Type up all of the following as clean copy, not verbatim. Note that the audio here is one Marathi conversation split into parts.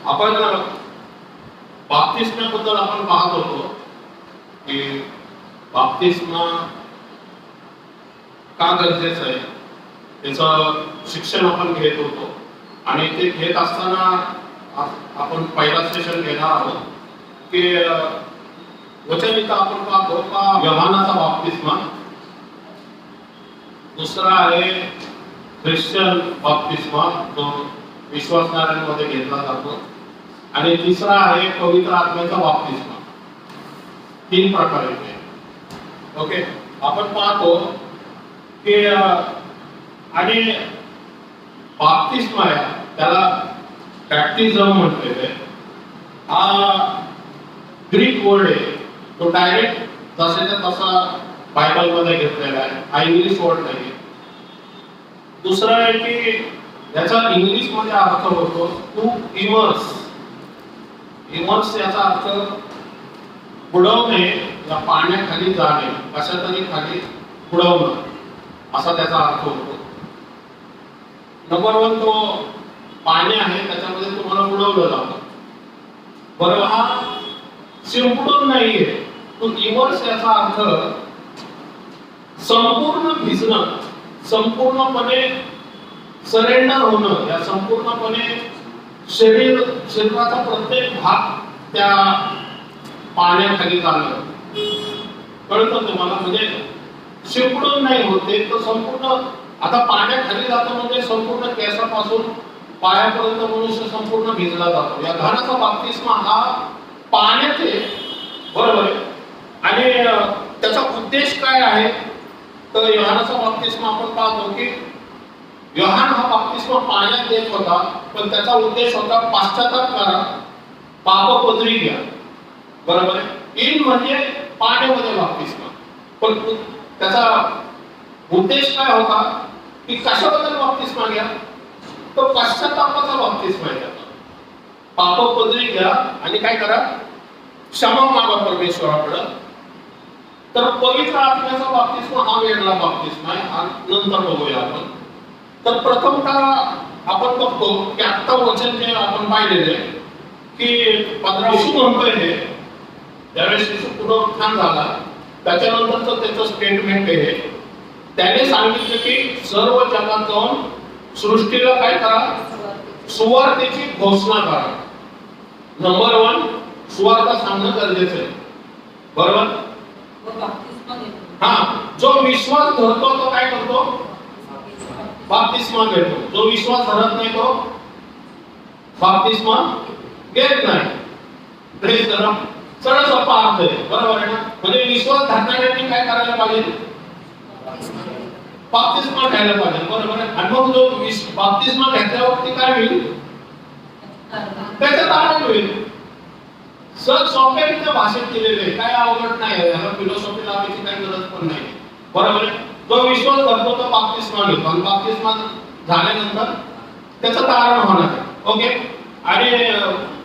आपण बाप्तिस्म्याबद्दल आपण पाहत होतो की बाप्तिस्मा का गरजेचं आहे त्याचं शिक्षण आपण घेत होतो आणि ते घेत असताना आपण पहिला सेशन घेणार आहोत की वचन इथं आपण पाहतो का योहानाचा बाप्तिस्मा, दुसरा आहे ख्रिश्चन बाप्तिस्मा जो विश्वासणाऱ्यांमध्ये घेतला जातो आणि तिसरा आहे पवित्र आत्म्याचा बाप्तिस्मा. 3 प्रकार आहेत. ओके, आपण पाहतो की आणि बाप्तिस्मा आहे त्याला बॅप्टिझम म्हणते. हा ग्रीक वर्ड आहे, तो डायरेक्ट जसाच्या तसा बायबल मध्ये घेतलेला आहे, हा इंग्लिश वर्ड नाही. दुसरा आहे की याचा इंग्लिश मध्ये अर्थ होतो टू इमर्स. इमर्स याचा अर्थ बुडवणे या पाण्याखाली जाणे, कशा तरी खाली बुडवणं असा त्याचा अर्थ होतो. नंबर 1 तो पाणी आहे त्याच्यामध्ये तुम्हाला बुडवलं जातं. बरोबर, हा शिंपडून नाहीये. तो इमर्स याचा अर्थ संपूर्ण भिजणं, संपूर्णपणे सरेंडर होणं, या संपूर्णपणे शरीराचा प्रत्येक भाग त्या पाण्याखाली जाणं. कळतं तुम्हाला? म्हणजे शिंपडून नाही होते तो संपूर्ण. आता पाण्याखाली जातो म्हणजे संपूर्ण केसापासून पायापर्यंत मनुष्य संपूर्ण भिजला जातो. या घानाचा बाप्तिस्मा हा पाण्यात आहे, बरोबर आहे. आणि त्याचा उद्देश काय आहे तर योहानाचा बाप्तिस्मा आपण पाहतो की योहान हा बाप्तिस्मा पाण्यात देत होता, पण त्याचा उद्देश होता पाश्चात्ताप करा, पापपदरी घ्या. बरोबर आहे. इन म्हणजे पाण्यामध्ये बाप्तिस्मा, पण त्याचा उद्देश काय होता की कशाबद्दल बाप्तिस्मा घ्या, तो पश्चात्तापाचा बाप्तिस्मा आहे. पापपदरी घ्या आणि काय करा, क्षमा मागा परमेश्वराकडे. तर पवित्र आत्म्याचा बाप्तिस्मा हा वेगळा बाप्तिस्मा आहे, हा नंतर बघूया आपण. तर प्रथमतः आपण बघतो की आत्ता वचन जे आपण पाहिलेले की 15 येशू म्हणतोय हे ज्यावेळेस येशू पुनरुत्थान झाला त्याच्यानंतरचं त्याचं स्टेटमेंट आहे. त्याने सांगितलं की सर्व जगात जाऊन सृष्टीला काय करा, सुवार्तेची घोषणा करा. नंबर 1 सुवार्ता सांगणं गरजेचं आहे. बरोबर. हा, जो विश्वास धरतो तो काय करतो, बाप्तिस्मा घेतो. जो विश्वास धरत नाही तो बाप्तिस्मा घेत नाही. प्रेज करा. सरळ सोपा अर्थ आहे, बरोबर आहे ना. म्हणजे विश्वास धरणाऱ्यांनी काय करायला पाहिजे, बाप्तिस्मा घ्यायला पाहिजे. बरोबर आहे. आणि मग जो बाप्तिस्मा घेतल्यावरती काय होईल, त्याचं तारण होईल. सर सोप्या रीत्या भाषेत केलेले, काय अवघड नाही, याला फिलॉसॉफी लावायची काही गरज पण नाही. बरोबर आहे. जो विश्वास धरतो तो बाप्तिस्मा घेतो आणि बाप्तिस्मा झाल्यानंतर त्याचं तारण होणार आहे. ओके. आणि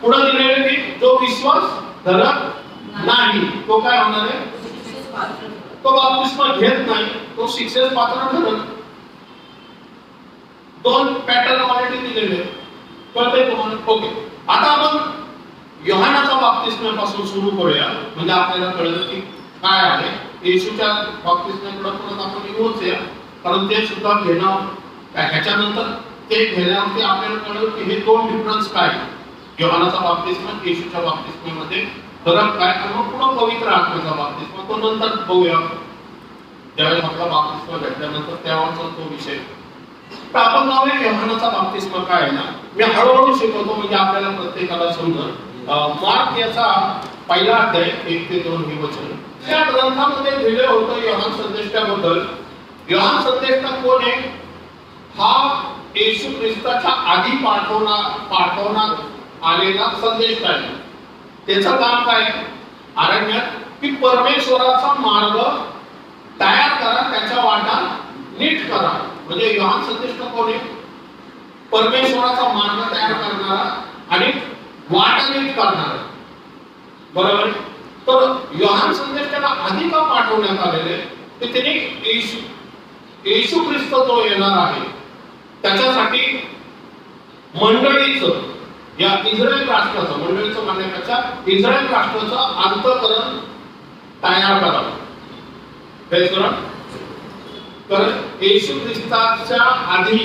पुढे दिलेले की जो विश्वास धरत नाही तो काय होणार आहे, तो बाप्तिस्मा घेत नाही, तो शिक्षेस पात्र ठरेल. 2 पॅटर्न ऑलरेडी दिलेले, कळतंय तुम्हाला? ओके. आता आपण योहानाचा बाप्तिस्म्यापासून सुरू करूया, म्हणजे आपल्याला कळलं की काय आहे. येशूच्या बाप्तिस्म्याकडे परत आपण येऊया, कारण ते सुद्धा घेणं ह्याच्यानंतर ते घेण्यावरती आपल्याला कळलं की हे 2 डिफरन्स काय, योहानाचा बाप्तिस्मा येशूच्या बाप्तिस्म्यामध्ये फरक काय, आणि मग पुढे पवित्र आत्म्याचा बाप्तिस्मा तो नंतर बघूया. ज्यावेळेस आपला बाप्तिस्मा घेतल्यानंतर तेव्हाचा तो विषय. तर आपण जाऊया योहानाचा बाप्तिस्मा काय आहे ना, मी हळूहळू शिकवतो म्हणजे आपल्याला प्रत्येकाला समजेल. मार्क याचा पहिला अध्याय 1 ते 2 हे वचन या ग्रंथामध्ये लिहिलं होतं योहान संदेष्टाबद्दल. योहान संदेष्टा कोण आहे, हा येशू ख्रिस्ताच्या आधी पाठवण्यात आलेला संदेष्टा आहे. त्याचं काम काय आहे, अरण्यात की परमेश्वराचा मार्ग तयार करा, त्याच्या वाटा नीट करा. म्हणजे योहान संदेष्टा कोण आहे, परमेश्वराचा मार्ग तयार करणारा आणि वाटा नीट करणारा. बरोबर. तर योहान संदेशाला आधी का पाठवण्यात आलेले, ते त्याने येशू ख्रिस्त जो येणार आहे त्याच्यासाठी मंडळीचं या इस्रायल राष्ट्राचं, मंडळीचं म्हणण्यापेक्षा इस्रायल राष्ट्राचं अंतःकरण तयार करावं. तर येशू ख्रिस्ताच्या आधी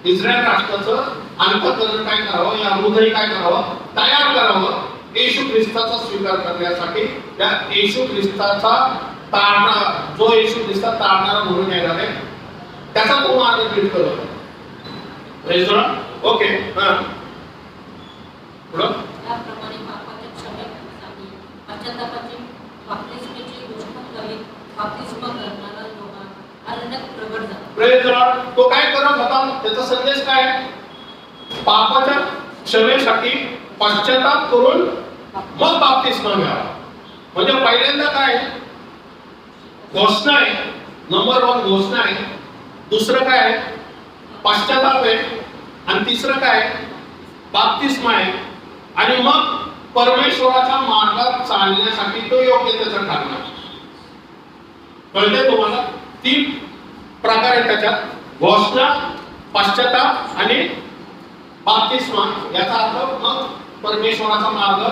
इस्रायल राष्ट्राचं अंतःकरण काय करावं, या हृदय काय करावं, तयार करावं येशू ख्रिस्ताचा स्वीकार करण्यासाठी. त्या येशू ख्रिस्ताचा तारणा, जो येशू ख्रिस्ता तारणारा म्हणून येणार आहे, त्याचा तो मार्ग नीट करतो. ओके. पुढं त्याप्रमाणे पापाच्या क्षमेसाठी पश्चात्तापाची बाप्तिस्माची घोषणा करीत बाप्तिस्मा करणारा योहान अरण्यात प्रगट झाला. Praise Lord. तो काय करत होता, त्याचा संदेश काय आहे? पापाच्या क्षमेसाठी पश्चाताप करून मग बाप्तिस्मा घ्यावा. म्हणजे पहिल्यांदा काय घोषणा आहे, नंबर 1 घोषणा आहे, दुसरं काय पश्चाताप आहे, आणि तिसरं काय बाप्तिस्मा आहे. आणि मग परमेश्वराच्या मार्गात चालण्यासाठी तो योग्य त्याचा ठरणार. कळते तुम्हाला? 3 प्रकार आहेत त्याच्यात, घोषणा, पश्चाताप आणि बाप्तिस्मा. याचा अर्थ मग परमेश्वराचा मार्ग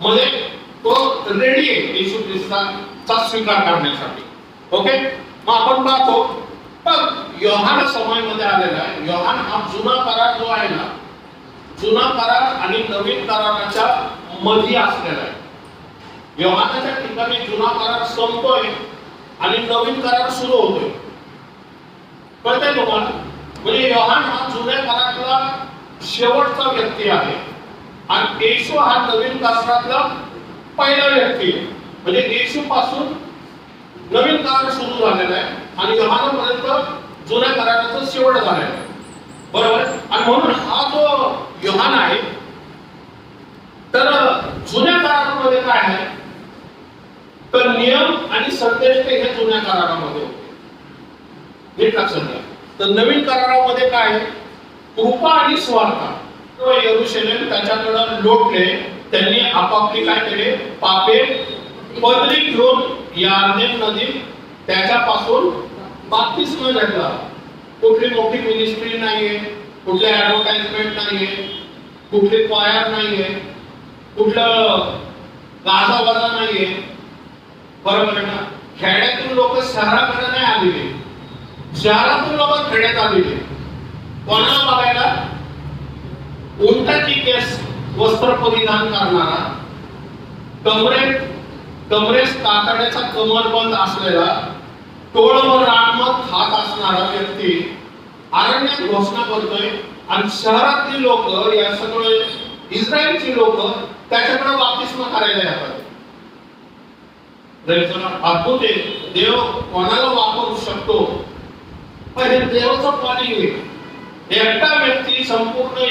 मध्ये तो रेडी आहे येशू ख्रिस्ताचा स्वीकार करण्यासाठी. ओके. मग आपण पाहतो पण योहान समयामध्ये आलेला आहे. योहान हा जुना करार जो आहे ना, जुना करार आणि नवीन कराराच्या मध्ये असलेला आहे. योहानाच्या ठिकाणी जुना करार संपतोय आणि नवीन करार सुरू होतोय. कळतंय तुम्हाला? म्हणजे योहान हा जुन्या करारातला शेवटचा व्यक्ती आहे आणि येशू हा नवीन करारातला पहिला व्यक्ती आहे. म्हणजे येशू पासून नवीन करार सुरू झालेला आहे आणि योहानापर्यंत जुन्या कराराचा शेवट झालेला आहे. बरोबर? आणि म्हणून हा जो योहान आहे, तर जुन्या करारामध्ये काय आहे, तर नियम आणि संदेश हे जुन्या करारामध्ये होते. नीट लक्षात घ्या. तर नवीन करारामध्ये काय आहे, कृपा आणि स्वार्थ. तो यरूशलेम त्याच्याकडे लोटले, त्यांनी आपापली काय केले, पापे पदरी घेऊन यार्देन नदीत त्याच्यापासून बाप्तिस्मा घेतला. कुठली मोठी मिनिस्ट्री नाहीये, कुठले ऍडव्हर्टाइजमेंट नाहीये, कुठले क्वायर नाहीये, कुठलं गाजावाजा नाहीये. बरोबर आहे ना? खेड्यातून लोक शहराकडे नाही आलेले, शहरातून लोक खेड्यात आलेले. कोणाला बघायला? उंटाची केस वस्त्र परिधान करणारा, कमरेस कातड्याचा कमरबंद असलेला, टोळवर रानमत खात असणारा व्यक्ती अरण्यात घोषणा करतोय आणि शहरातली लोक, या सगळे इस्रायलची लोक त्याच्याकडे बाप्तिस्मा करायला येतात. अद्भुत आहे. देव कोणाला वापरू शकतो, पण हे देवाचं प्लॅनिंग आहे. एकटा व्यक्ती संपूर्ण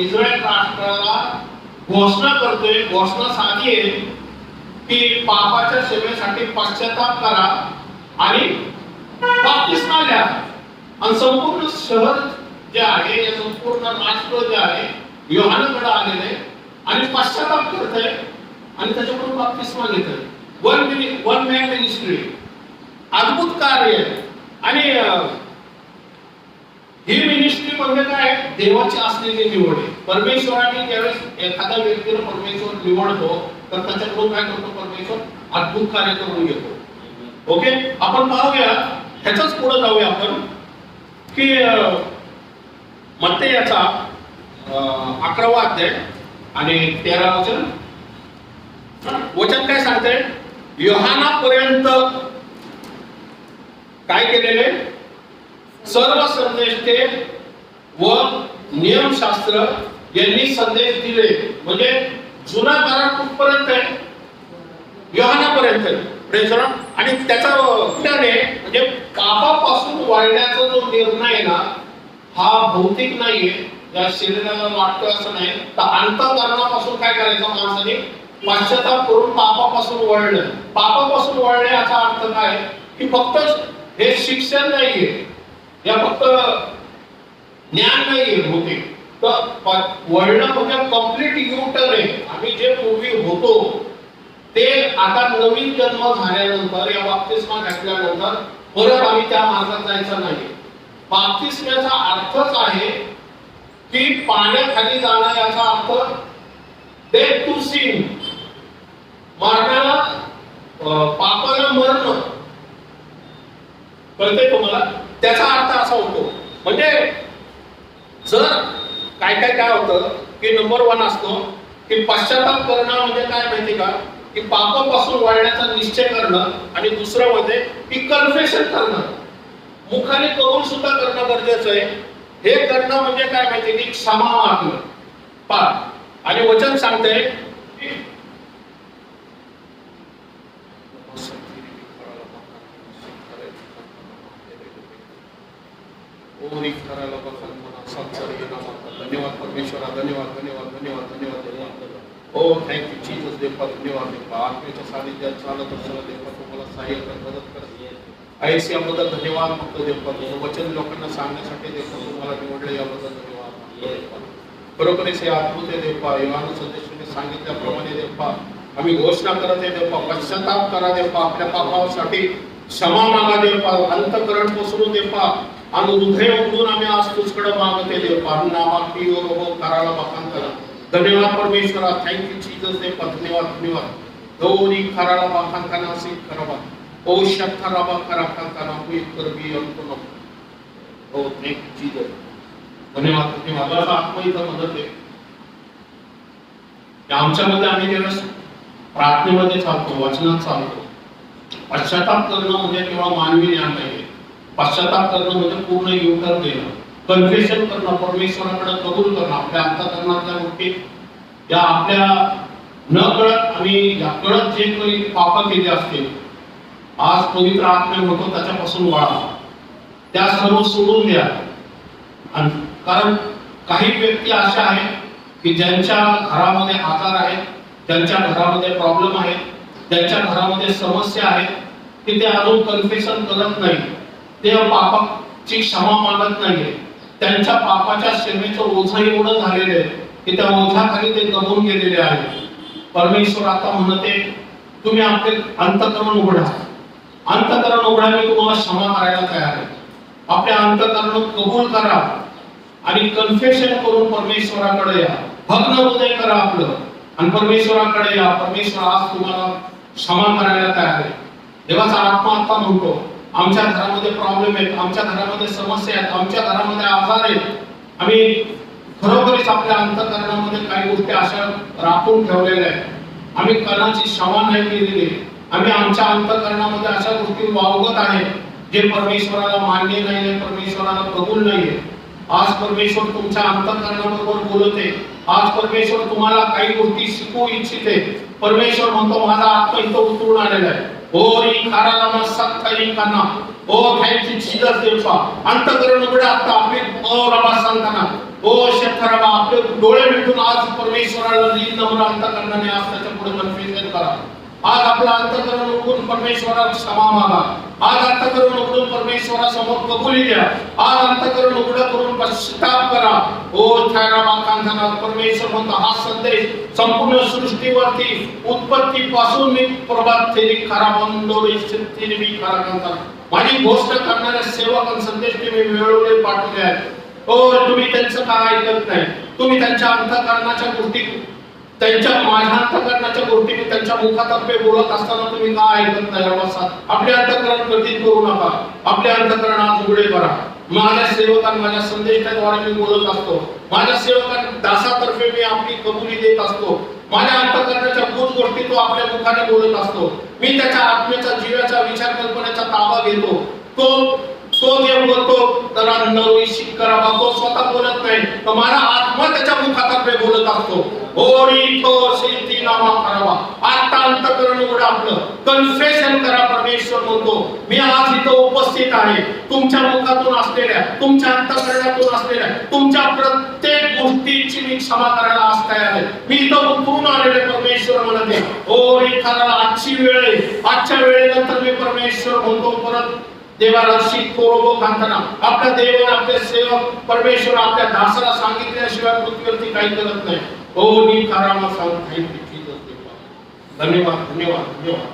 इस्रायल राष्ट्राला घोषणा करतोय. घोषणा साधी आहे की पापाच्या क्षमेसाठी पश्चाताप करा आणि बाप्तिस्मा घ्या. आणि संपूर्ण शहर जे आहे, या संपूर्ण राष्ट्र जे आहे योहानाकडे आलेले आणि पश्चाताप करतंय आणि त्याच्याकडून बाप्तिस्मा घेतोय. वन मॅन मिनिस्ट्री, अद्भुत कार्य आहे. आणि ही मिनिस्ट्री म्हणजे काय, देवाची असलेली निवड आहे. परमेश्वराने ज्यावेळेस एखाद्या व्यक्तीला परमेश्वर निवडतो, तर त्याच्याकडून काय करतो, परमेश्वर अद्भुत कार्य करून घेतो. ओके. आपण पाहूया, ह्याचाच पुढे जाऊया आपण की मत्ते याचा 11वा अध्याय आणि 13 वचन. वचन काय सांगते, योहानापर्यंत काय केलेले सर्व संदेष्टे व नियमशास्त्र यांनी संदेश दिले. म्हणजे जुना करार कुठपर्यंत आहे, योहानापर्यंत आहे. आणि त्याचा म्हणजे पापापासून वळण्याचा जो निर्णय आहे ना, हा भौतिक नाहीये, या शरीराला वाटतं असं नाही. तर अंतःकरणापासून काय करायचं, माणसाने पश्चाताप करून पापापासून वळणं. पापापासून वळणे याचा अर्थ काय की फक्त हे शिक्षण नाहीये, या फक्त ज्ञान नाहीये भौतिक. तर वळणं म्हणजे कम्प्लीट युटर्न आहे. आम्ही जे पूर्वी होतो ते आता नवीन जन्म झाल्यानंतर, या बाप्तिस्मा घातल्यानंतर परत आम्ही त्या मार्गात जायचं नाही. बाप्तिस्म्याचा अर्थच आहे की पाण्याखाली जाणं याचा अर्थ डेथ टू सिन, मारण्याला पापाला मरण, कळते तुम्हाला? त्याचा अर्थ असा होतो. म्हणजे जर काय होतं की नंबर 1 असतो की पश्चाताप करणं म्हणजे काय माहिती का, की पापापासून वळण्याचा निश्चय करणं, आणि दुसरं म्हणजे की कन्फेशन करणं, मुखाने कबूल सुद्धा करणं गरजेचं आहे. हे करणं म्हणजे काय माहिती की क्षमा मागणं. आणि वचन सांगते धन्यवाद परमेश्वरा, धन्यवाद धन्यवाद धन्यवाद धन्यवाद धन्यवाद. हो थँक्यू जीसस देवा, धन्यवाद देवा. आत्मेच्या सानिध्यात चालत असताना देवा तुम्हाला सहाय्य कर, मदत कर. आयसी याबद्दल धन्यवाद मागतो देवा. तुझं वचन लोकांना सांगण्यासाठी देवा तुम्हाला निवडले याबद्दल धन्यवाद. खरोखरच हे अद्भुत आहे देवा. योहान संदेशाने सांगितल्याप्रमाणे देवा आम्ही घोषणा करत आहे देवा, पश्चाताप करा देवा, आपल्या पापासाठी क्षमा मागा देवा, अंतःकरण पसरून देवा, आणि हृदय उघडून आम्ही आज तुझकडे मागते देवा. नामात हो करायला बखान करा. धन्यवाद परमेश्वरा, थँक्यू जीसस देवा, धन्यवाद धन्यवाद. दोन्ही करायला बखान करा, सिक करावा ओ शक्तराबा करा काना हुई करबी अंतनो. हो थँक्यू जीसस, धन्यवाद धन्यवाद. असा आत्मा इथं मदत आहे की आमच्यामध्ये आम्ही जेव्हा प्रार्थनेमध्ये चालतो, वचनात चालतो, पश्चाताप करणं म्हणजे केवळ मानवी ज्ञान नाही. पश्चाताप करणं म्हणजे पूर्ण युटर्न देणं, कन्फेशन करणं, परमेश्वराकडे कबूल करणं, आपल्या अंतःकरणातल्या गोष्टी या आपल्या न कळत आम्ही या कळत जे काही पाप केले असतील, आज पवित्र आत्म्या म्हणतो त्याच्यापासून वळा, त्या सर्व सोडून द्या. कारण काही व्यक्ती अशा आहेत की ज्यांच्या घरामध्ये आजार आहेत, ज्यांच्या घरामध्ये प्रॉब्लेम आहेत, ज्यांच्या घरामध्ये समस्या आहेत, की ते अजून कन्फेशन करत नाही, ते पापाची क्षमा मागत नाहीये. त्यांच्या पापाच्या क्षमेचं ओझं एवढं झालेलं आहे की त्या ओझ्याखाली ते दबून गेलेले आहेत. परमेश्वर आता म्हणते तुम्ही आपले अंतःकरण उघडा, अंतःकरण उघडा, मी तुम्हाला क्षमा करायला तयार आहे. आपल्या अंतःकरण कबूल करा आणि कन्फेशन करून परमेश्वराकडे या, भग्न हृदय करा आपलं आणि परमेश्वराकडे या. परमेश्वर आज तुम्हाला क्षमा करायला तयार आहे. देवाचा आत्मा आता म्हणतो आमच्या घरामध्ये प्रॉब्लेम आहेत, आमच्या घरामध्ये समस्या आहेत, आमच्या घरामध्ये आजार आहेत, आम्ही खरोखरीच आपल्या अंतःकरणामध्ये काही गोष्टी अशा राखून ठेवलेल्या आहेत, आम्ही कर्णाची क्षमा नाही केलेली, आम्ही आमच्या अंतःकरणामध्ये अशा गोष्टी वावगत आहेत जे परमेश्वराला मान्य नाही, परमेश्वराला कबूल नाहीये. आज परमेश्वर तुमच्या अंतःकरणाबरोबर बोलते. आज परमेश्वर तुम्हाला काही गोष्टी शिकवू इच्छिते. परमेश्वर म्हणतो माझा आत्मा इथं उतरून आलेला आहे. ओ री खाराला सत्ताई काना, ओ थँक्यू जीसस देवा. अंतःकरण उघडा आता आपले, ओ रबा सांगताना, ओ शेतकऱ्याला आपले डोळे मिटून आज परमेश्वराला लीन नम्र अंतःकरणाने आज त्याच्या पुढे कन्फेशन करा. आज आपलं अंतःकरण उघडून परमेश्वराला क्षमा मागा. आज अंतःकरण उघडून परमेश्वरासमोर कबुली द्या. आज अंतःकरण उघडं करून पश्चाताप करा. ओ थायराबा कांताना, परमेश्वर म्हणतो हा संदेश संपूर्ण सृष्टीवरती उत्पत्तीपासून मी प्रभात थेरी खरा बंदोरी शक्तीने मी खरा कांताना माझी घोषणा करणाऱ्या सेवक संदेश मी वेळोवेळी पाठवले आहेत. ओ तुम्ही त्यांचं काय ऐकत नाही, तुम्ही त्यांच्या अंतःकरणाच्या गोष्टी, त्यांच्या माझ्या अंतःकरणाच्या गोष्टी मी त्यांच्या मुखातर्फे बोलत असताना तुम्ही काय ऐकत नाही. आपले अंतःकरण कठीण करू नका, आपले अंतःकरण आज उघडे करा. माझ्या सेवकांना माझ्या संदेशाद्वारे मी बोलत असतो, माझ्या सेवकांना दासातर्फे मी आपली कबुली देत असतो. माझ्या अंतःकरणाच्या खूप गोष्टी तो आपल्या मुखाने बोलत असतो. मी त्याच्या आत्म्याचा, जीवाचा, विचार कल्पनेचा ताबा घेतो. तो जे बोलतो त्याला नरोईशिक करावा, तो स्वतः बोलत नाही, तर माझा आत्मा त्याच्या मुखातर्फे बोलत असतो. ओरी तो शेती नामा करावा. आता अंतःकरण उघडा, आपलं कन्फेशन करा. परमेश्वर म्हणतो मी आज इथं उपस्थित आहे. तुमच्या मुखातून असलेल्या, तुमच्या अंतःकरणातून असलेल्या तुमच्या प्रत्येक गोष्टीची मी क्षमा करायला आज तयार आहे. मी इथं उतरून आलेले परमेश्वर म्हणते ओरी करायला आजची वेळ आहे. आजच्या वेळेनंतर मी परमेश्वर म्हणतो परत देवाराशी कोरोबो खांताना आपल्या देवाने आपले सेवक परमेश्वर आपल्या दासाला सांगितल्याशिवाय पृथ्वीवरती काही करत नाही. ओ नी खरामा सांग थँक्यू जीसस देवा. धन्यवाद धन्यवाद धन्यवाद.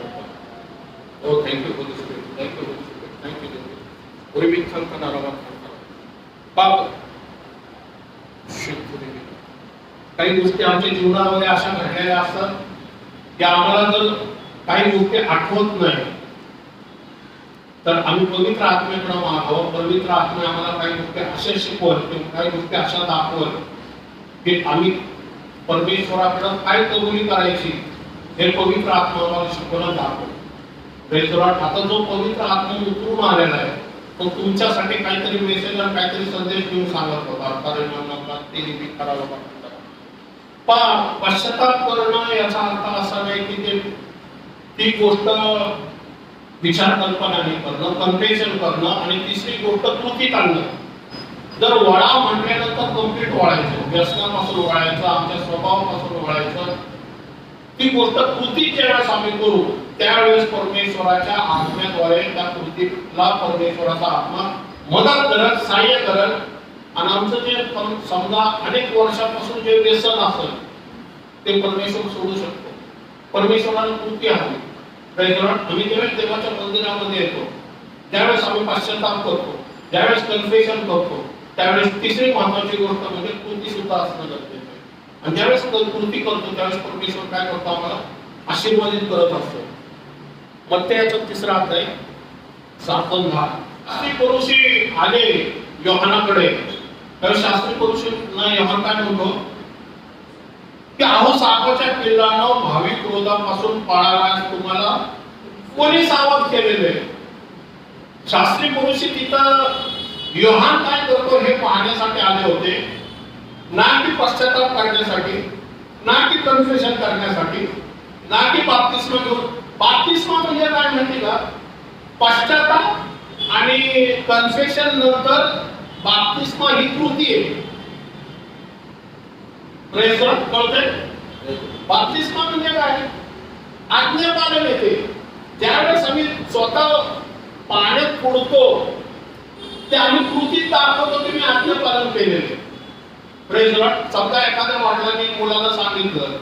ओ thank you holy spirit, thank you holy spirit, thank you देवा. ओरी मी खांताना रवा खांताना बाप काही गोष्टी आमच्या जीवनामध्ये अशा घडलेल्या असतात की आम्हाला जर काही गोष्टी आठवत नाही तर आम्ही पवित्र आत्म्याकडे मागावं. पवित्र आत्मे आम्हाला काही गोष्टी अशा शिकवत किंवा काही गोष्टी अशा दाखवत की आम्ही परमेश्वराकडे काय कबुली करायची हे पवित्र आत्मा आम्हाला शिकवणं दाखवत. आता जो पवित्र आत्मा उतरून आलेला आहे तो तुमच्यासाठी काहीतरी मेसेज आणि काहीतरी संदेश घेऊन सांगत होता. पश्चाताप करणं याचा अर्थ असा नाही की ती गोष्ट विचार कल्पनाने करणं, कन्फेशन करणं आणि तिसरी गोष्ट कृतीत आणणं. जर वळा म्हटल्यानंतर कम्प्लीट वळायचं, व्यसनापासून वळायचं, आमच्या स्वभावापासून वळायचं. ती गोष्ट कृती ज्यावेळेस आम्ही करू त्यावेळेस परमेश्वराच्या आत्म्याद्वारे त्या कृतीला परमेश्वराचा आत्मा मदत करत, सहाय्य करत आणि आमचं जे समजा अनेक वर्षापासून जे व्यसन असेल ते परमेश्वर सोडू शकतो. परमेश्वराला कृती हवी. आम्ही ज्यावेळेस देवाच्या मंदिरामध्ये येतो, ज्यावेळेस आम्ही पश्चाताप करतो, ज्यावेळेस कन्फेशन करतो, त्यावेळेस तिसरी महत्वाची गोष्ट म्हणजे कृती सुद्धा असणं गरजेचं आहे. आणि ज्यावेळेस कृती करतो त्यावेळेस परमेश्वर काय करतो, आम्हाला आशीर्वादित करत असतो. मग त्याचा तिसरा अध्याय 7:10. शास्त्री पुरुषी आले योहानाकडे, तर शास्त्री पुरुषांना योहान काय म्हणतो की अहो सापाच्या पिल्लानं भावी क्रोधापासून पाळायला तुम्हाला कोणी सावध केलेले. शास्त्री पुरुषी तिथं योहान काय करतो हे पाहण्यासाठी आले होते, ना की पश्चाताप करण्यासाठी, ना की कन्फेशन करण्यासाठी, ना की बाप्तिस्मा घेऊन. बाप्तिस्मा म्हणजे काय माहिती का, पश्चाताप आणि कन्फेशन नंतर बाप्तिस्मा ही कृती आहे. कळतंय? बाप्तिस्मा म्हणजे काय, आज्ञापालन येते. ज्यावेळेस आम्ही स्वतः पाण्यात बुडतो ते आम्ही कृतीत दाखवतो की मी आज्ञापालन केलेले. समजा एखाद्या वडिलांनी मुलाला सांगितलं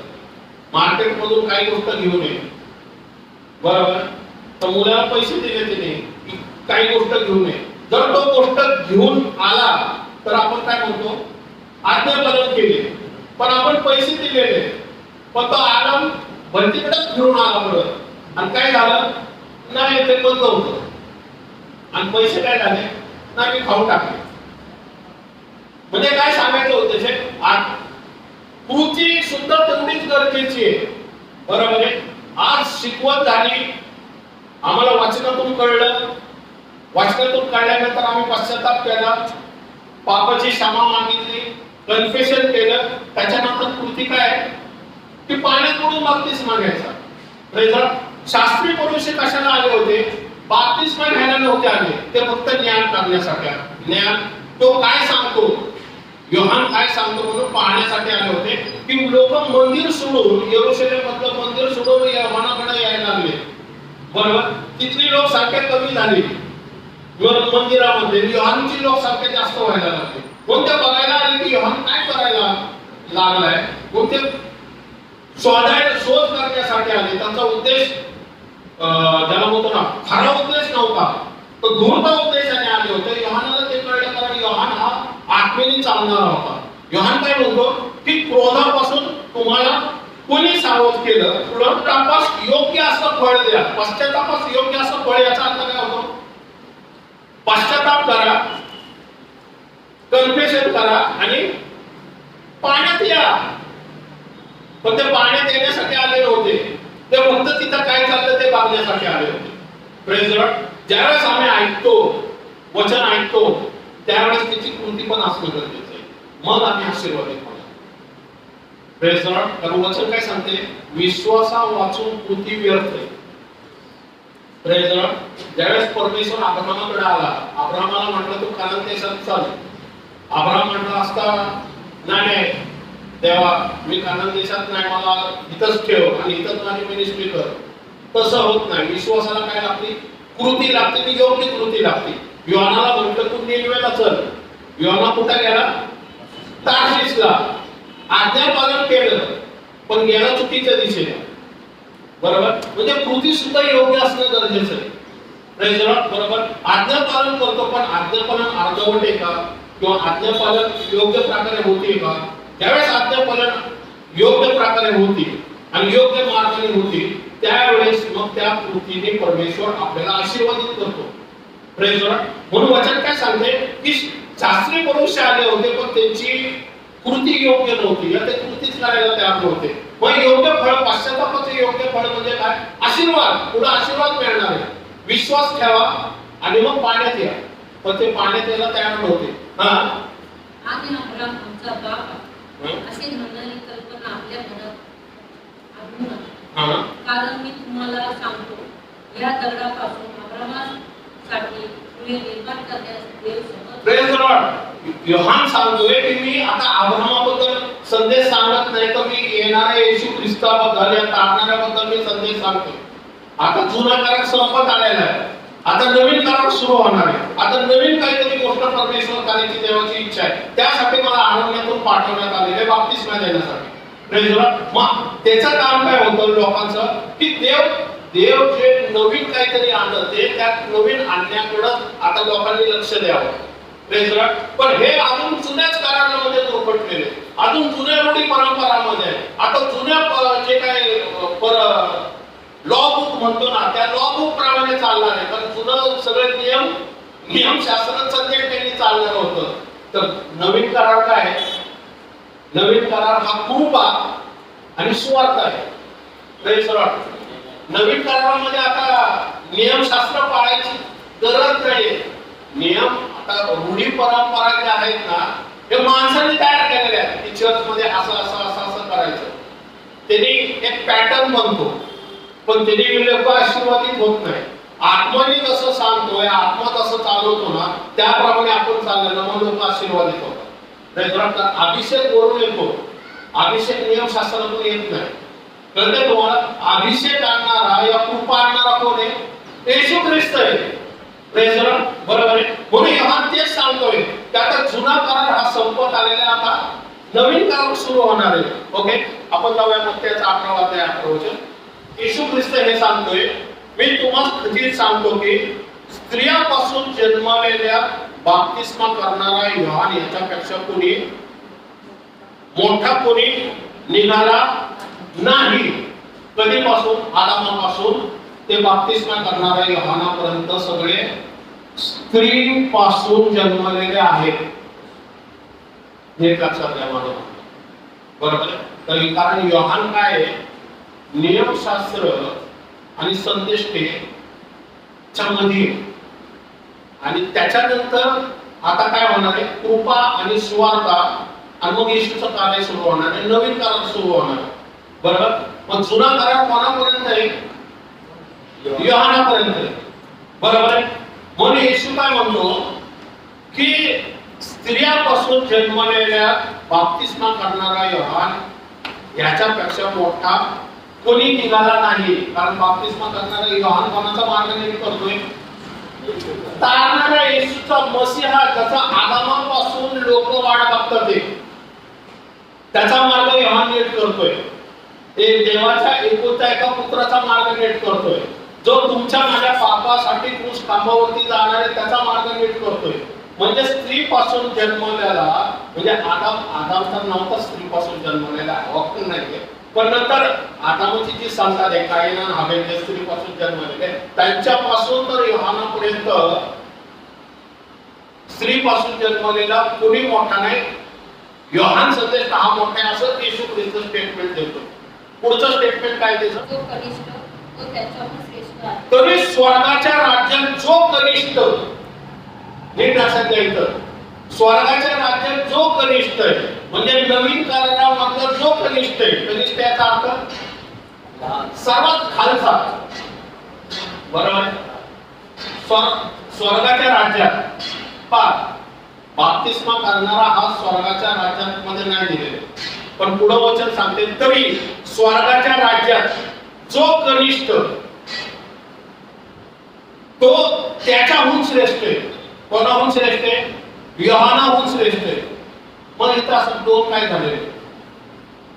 मार्केट मधून काही गोष्ट घेऊन ये, बरोबर, तर मुलाला पैसे दिले तिने काही गोष्ट घेऊन ये. जर तो गोष्ट घेऊन आला तर आपण काय म्हणतो, आज्ञापालन केले. पण आपण पैसे दिलेले, पण तो आला भलतीकडेच फिरून आला परत आणि काय झालं, नाही ते बंद होतं आणि पैसे काय झाले, नाही मी खाऊन टाकले. म्हणजे काय सांगायचं होतं, कृती सुद्धा तेवढीच गरजेची आहे. बरोबर आहे. आज शिकवत झाली, आम्हाला वाचनातून कळलं, वाचनातून कळल्यानंतर आम्ही पश्चाताप केला, पापाची क्षमा मागितली, कन्फेशन केलं, त्याच्यानंतर कृती काय की पाण्यात बुडून बाप्तिस्मा घ्यायचा. शास्त्री पुरुष कशाला आले होते, बाप्तिस्मा घ्यायला नव्हते आले, ते फक्त ज्ञान करण्यासाठी. ज्ञान तो काय सांगतो, योहान काय सांगतो म्हणून पाहण्यासाठी आले होते की लोक मंदिर सोडून, यरूशलेम मधलं मंदिर सोडून योहानाकडे यायला लागले. बरोबर, तिथली लोकसंख्या कमी झाली मंदिरामध्ये, योहानची लोकसंख्या जास्त व्हायला लागली. कोणत्या बघायला आले की योहान काय करायला लागलाय, कोणते शोध करण्यासाठी आले. त्यांचा उद्देश ज्याला म्हणतो ना खरा उद्देश नव्हता, तो धूर्त उद्देशाने आले होते. योहानाला ते कळलं, कारण योहान हा आत्मेने चालणारा होता. योहान काय म्हणतो की क्रोधापासून तुम्हाला कोणी सावध केलं, क्रोधापास योग्य असं फळ द्या. पश्चातापास योग्य असं फळ, याचा अर्थ काय होतो, पश्चाताप करा, कन्फेशन करा आणि पाण्यात या. पण ते पाण्यात येण्यासाठी आले नव्हते, ते फक्त तिथं काय चाललं ते बघण्यासाठी आले होते. Praise Lord. ज्यावेळेस आम्ही ऐकतो, वचन ऐकतो, त्यावेळेस त्याची कृती पण असणं गरजेचं आहे, मग आम्ही आशीर्वादित होणार. Praise Lord. कारण वचन काय सांगते, विश्वासा वाचून कृती व्यर्थ आहे. Praise Lord. ज्यावेळेस परमेश्वर अब्राहमाकडे आला, अब्राहमाला म्हटलं तू कानान देशात चाल. अब्राहम म्हटला असता, नाही देवा मी कानान देशात नाही, मला इथंच ठेव आणि इथंच माझी मिनिस्ट्री कर. तसं होत नाही. विश्वासाला काय लागते, कृती लागते, ती योग्य कृती लागते. योहानाला म्हटलं तू निनवेला चल, योहाना कुठे गेला, तार्शीसला. आज्ञापालन केलं पण गेला चुकीच्या दिशेला. बरोबर, म्हणजे कृती सुद्धा योग्य असणं गरजेचं आहे. बरोबर, आज्ञापालन करतो पण आज्ञापालन अर्धवट आहे का, किंवा आज्ञापालन योग्य प्रकारे होते का? ज्यावेळेस आज्ञापालन योग्य प्रकारे होती आणि योग्य मार्गाने होती, त्यावेळेस मग त्या कृतीने परमेश्वर आपल्याला आशीर्वादित करतो. Praise the Lord. म्हणून वचन काय सांगते की शास्त्री पुरुष आले होते पण त्यांची कृती योग्य नव्हती, या ते कृतीच करायला तयार नव्हते. मग योग्य फळ, पश्चातापाचे योग्य फळ म्हणजे काय? आशीर्वाद. पुढे आशीर्वाद मिळणार आहे. विश्वास ठेवा आणि मग पाण्यात या. पण ते पाण्यात यायला तयार नव्हते. आणि अब्राम आमचा बाप अशी म्हणणारी कल्पना आपल्या मनात आणू नका. कारण मी तुम्हाला सांगतो, या दगडापासून अब्रामासाठी मुले निर्माण करण्यास देव समर्थ. Praise the lord. योहान सांगतोय की मी आता अब्रामाबद्दल संदेश सांगत नाही, तर मी येणाऱ्या येशू ख्रिस्ताबद्दल, या तारणाऱ्याबद्दल मी संदेश सांगतोय. आता जुना करार संपत आलेला आहे. आता नवीन करार सुरू होणार आहे. आता नवीन काहीतरी गोष्ट परमेश्वर करायची देवाची इच्छा आहे. त्यासाठी मला अरण्यातून पाठवण्यात आलेले बाप्तिस्मा देण्यासाठी. Praise the Lord. मग त्याचं काम काय होतं लोकांचं की देव जे नवीन काहीतरी आणतं ते त्यात नवीन आणण्याकडे आता लोकांनी लक्ष द्यावं. Praise the Lord. पण हे अजून जुन्याच करारामध्ये दुर्घटलेले, अजून जुन्या रूढी परंपरामध्ये आहे. आता जुन्या जे काय लॉ बुक म्हणतो ना, त्या लॉ बुक प्रमाणे चालणार आहे. कारण जुनं सगळे नियमशास्त्र सब्जेक्ट त्यांनी चालणार होतं. तर नवीन करार काय आहे? नवीन करार हा कृपा आणि सुवार्ता आहे. Praise the Lord. नवीन करारामध्ये आता नियमशास्त्र पाळायची गरज नाहीये. नियम आता रूढी परंपरा ज्या आहेत ना, हे माणसाने तयार केलेल्या आहेत की चर्चमध्ये असं असं असं असं करायचं. त्यांनी एक पॅटर्न बनतो, पण त्याने लोक आशीर्वादित होत नाही. आत्माने कसं सांगतोय, आत्मा कसं चालवतो ना, त्याप्रमाणे आपण चाललं मग लोक आशीर्वादित होतात. अभिषेक वरून येतो, अभिषेक नियमशास्त्रातून येत नाही. कळतंय तुम्हाला? अभिषेक आणणारा या कृपा आणणारा कोण आहे? येशू ख्रिस्त आहे. Praise the Lord. बरोबर आहे. म्हणून योहान तेच सांगतोय की आता जुना करार हा संपत आलेला, आता नवीन करार सुरू होणार आहे. ओके, आपण जाऊया मग त्याचा 11 अध्याय 11 वचन. येशू ख्रिस्त हे सांगतोय, मी तुम्हाला खचित सांगतो की स्त्रियापासून जन्मलेल्या बाप्तिस्मा करणारा योहान याच्यापेक्षा कोणी मोठा कोणी निघाला नाही. कधीपासून? आदामापासून ते बाप्तिस्मा करणाऱ्या योहानापर्यंत सगळे स्त्रीपासून जन्मलेले आहेत. हे लक्षात घ्या माझं. बरोबर आहे. तर कारण योहान काय आहे? नियमशास्त्र आणि संदेश च्या मध्ये, आणि त्याच्यानंतर आता काय होणार आहे? कृपा आणि सुवार्ता, आणि मग येशूचं कार्य सुरू होणार आहे, नवीन करार सुरू होणार आहे. बरोबर. मग जुना करार कोणापर्यंत आहे? योहानापर्यंत आहे. बरोबर आहे. म्हणून येशू काय म्हणतो की स्त्रियापासून जन्मलेल्या बाप्तिस्मा करणारा योहान याच्यापेक्षा मोठा कोणी निघाला नाही. कारण बाप्तिस्मा करणारा योहान कोणाचा मार्गाने करतोय? तारणारा येशूचा मसीहा, ज्याचा आदामापासून लोक वाट बघतात त्याचा मार्ग योहान नीट करतोय. देवाच्या एकुलत्या एका पुत्राचा मार्ग नीट करतोय. जो तुमच्या माझ्या पापासाठी क्रूस खांबावरती जाणार आहे त्याचा मार्ग नीट करतोय. म्हणजे स्त्रीपासून जन्मलेला, म्हणजे आदाम तर नव्हता स्त्रीपासून जन्मलेला, वाक्य नाहीये. पण नंतर आदामाची जी संतान आहे, कायन आणि हाबेल, जे स्त्रीपासून जन्मलेले, त्यांच्यापासून तर योहानापर्यंत स्त्रीपासून जन्मलेला कोणी मोठा नाही. योहान संदेश हा मोठा आहे असं येशू ख्रिस्त स्टेटमेंट देतो. पुढचं स्टेटमेंट काय त्याचं? जो कनिष्ठ तो त्याच्याहून श्रेष्ठ आहे. तरी स्वर्गाच्या राज्यात जो कनिष्ठ, नीट लक्षात घ्यायचं, स्वर्गाच्या राज्यात जो कनिष्ठ आहे, म्हणजे नवीन करारामधला जो कनिष्ठ आहे, कनिष्ठ याचा अर्थ सर्वात खालचा. बरोबर आहे. स्वर्गाच्या राज्यात बाप्तिस्मा करणारा हा स्वर्गाच्या राज्यात मध्ये नाही दिलेला, पण पुढे वचन सांगते तरी स्वर्गाच्या राज्यात जो कनिष्ठ तो त्याच्याहून श्रेष्ठ आहे. कोणाहून श्रेष्ठ आहे? योहानाहून श्रेष्ठ आहे. मग इथं असं दोन काय झाले?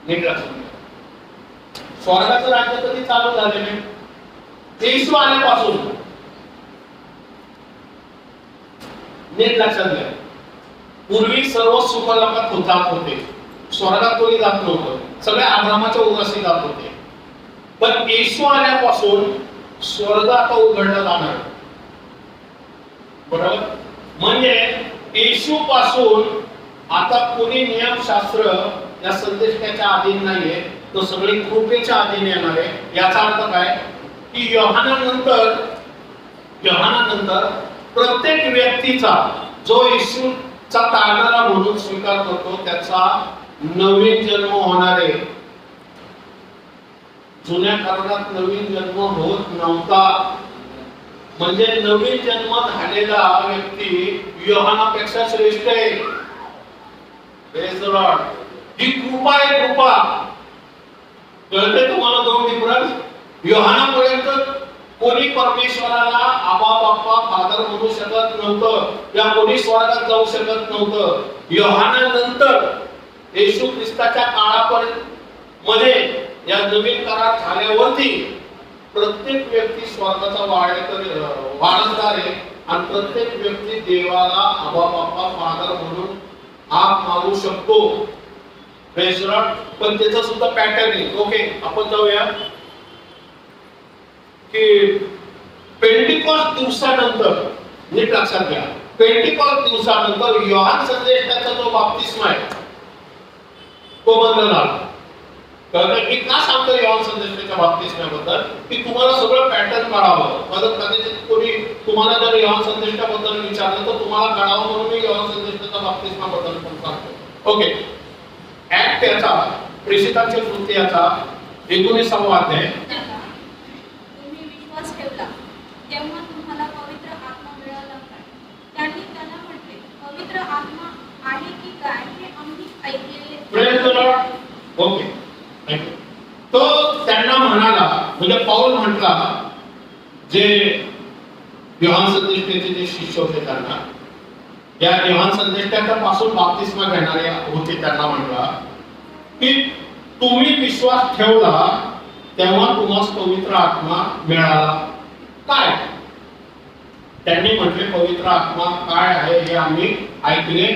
नीट लक्षात घ्या. स्वर्गाचं राज्य कधी चालू झालेले? येशू आल्यापासून. नीट लक्षात घ्या. पूर्वी सर्व सुखलोकात जात होते, स्वर्गात कोणी जात नव्हतं, सगळे अब्रामाच्या उराशी जात होते. पण येशू आल्यापासून स्वर्ग आता उघडला जाणार. बरोबर? म्हणजे येशू पासून आता कोणी नियमशास्त्र या संदेशाच्या अधीन नाहीये, तो सगळी कृपेच्या अधीन येणार आहे. याचा अर्थ काय की योहानानंतर प्रत्येक व्यक्तीचा जो येशूचा तारणारा म्हणून स्वीकार करतो त्याचा नवीन जन्म होणार आहे. जुन्या करारात नवीन जन्म होत नव्हता. म्हणजे नवीन जन्म झालेला व्यक्ती योहानापेक्षा श्रेष्ठ आहे. Praise the Lord. ही कृपा आहे, कृपा. कळते तुम्हाला दोन डिफरन्स? योहानापर्यंत कोणी परमेश्वराला आबा बाप्पा फादर म्हणू शकत नव्हतं, या कोणी स्वर्गात जाऊ शकत नव्हतं. योहानानंतर येशू ख्रिस्ताच्या काळापर्यंत मध्ये या नवीन करार झाल्यावरती प्रत्येक व्यक्ती स्वर्गाचा वारसदार आहे आणि प्रत्येक व्यक्ती देवाला आबा बाप्पा फादर म्हणून हाक मारू शकतो. Praise the Lord. पण त्याचा सुद्धा पॅटर्न आहे. ओके, आपण जाऊया की पेंटिकॉस्ट दिवसानंतर, नीट लक्षात घ्या, पेंटिकॉस्ट दिवसानंतर योहान संदेशाचा जो बाप्तिस्मा आहे तो बंद झाला. कारण मी का सांगतो योहान संदेशाच्या बाप्तिस्म्याबद्दल की तुम्हाला सगळं पॅटर्न कळावं. कदाचित कोणी तुम्हाला जर योहान संदेशाबद्दल विचारलं तर तुम्हाला कळावं म्हणून मी योहान संदेशाच्या बाप्तिस्माबद्दल पण सांगतो. ओके, ऍक्ट याचा प्रेषितांच्या कृती याचा 19वा अध्याय. तुम्ही विश्वास ठेवला तेव्हा तुम्हाला पवित्र आत्मा मिळाला काय? त्यांनी त्याला म्हटले, पवित्र आत्मा आहे की काय हे आम्ही ऐकलेले. Praise the Lord. Okay, thank you. तो त्यांना म्हणाला, म्हणजे पाऊल म्हटला, जे योहान संदेशाचे जे शिष्य होते त्यांना, या योहान संदेशाच्या पासून बाप्तिस्मा घेणारे होते त्यांना म्हटला की तुम्ही विश्वास ठेवला तेव्हा तुम्हाला पवित्र आत्मा मिळाला काय? त्यांनी म्हटले पवित्र आत्मा काय आहे हे आम्ही ऐकले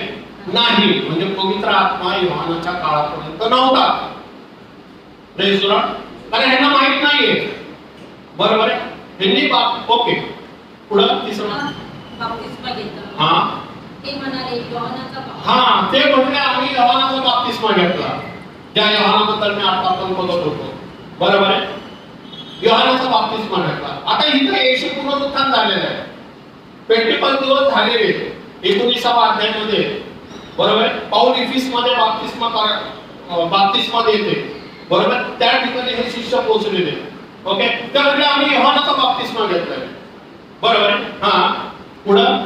नाही. म्हणजे पवित्र आत्मा योहानाच्या काळापर्यंत नव्हता. Praise the Lord. कारण ह्यांना माहित नाहीये. बरोबर आहे. त्यांनी ओके, पुढं तिसरं बाप्तिस्मा घेतला. हा, ते म्हणाले योहानाचा बाप्तिस्मा. हा, ते म्हटले आम्ही योहानाचा बाप्तिस्मा घेतला, ज्या योहानाबद्दल मी आता आपण बघत होतो. बरोबर आहे. योहानाचा बाप्तिस्मा घेतला. आता इथे येशू पुनरुत्थान झालेलं आहे. पेंटिकॉस्ट दिवस झालेले 19वा अध्यायामध्ये. बरोबर आहे. पाऊल इफिसमध्ये बाप्तिस्मा देते. बरोबर. त्या ठिकाणी हे शिष्य पोहोचलेले. ओके, त्यामुळे आम्ही योहानाचा बाप्तिस्मा घेतलाय. बरोबर आहे. हा, पुढं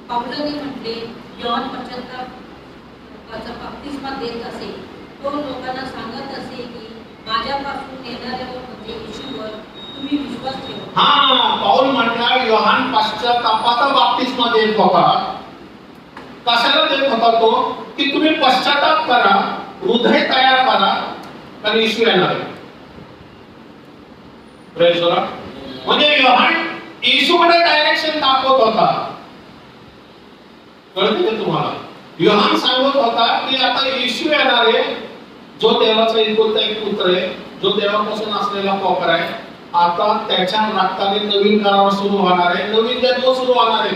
पावलाने म्हटले योहान पश्चातापाचा बाप्तिस्मा देत असे. तो लोकांना सांगत असे की माझ्यापासून येणाऱ्यावर म्हणजे येशूवर तुम्ही विश्वास ठेवा. हा, पाऊल म्हटला योहान पश्चातापाचा बाप्तिस्मा देत होता. कशाला देत होता तो? की तुम्ही पश्चाताप करा, हृदय तयार करा, कारण येशू येणार आहे. Praise the Lord. म्हणजे योहान येशूकडे डायरेक्शन दाखवत होता. कळते का तुम्हाला? योहान सांगत होता की आता येशू येणार आहे, जो देवाचा एकुलता एक पुत्र आहे, जो देवापासून असलेला कोपर आहे. आता त्याच्या रक्ताने नवीन करार सुरू होणार आहे, नवीन जन्म सुरू होणार आहे,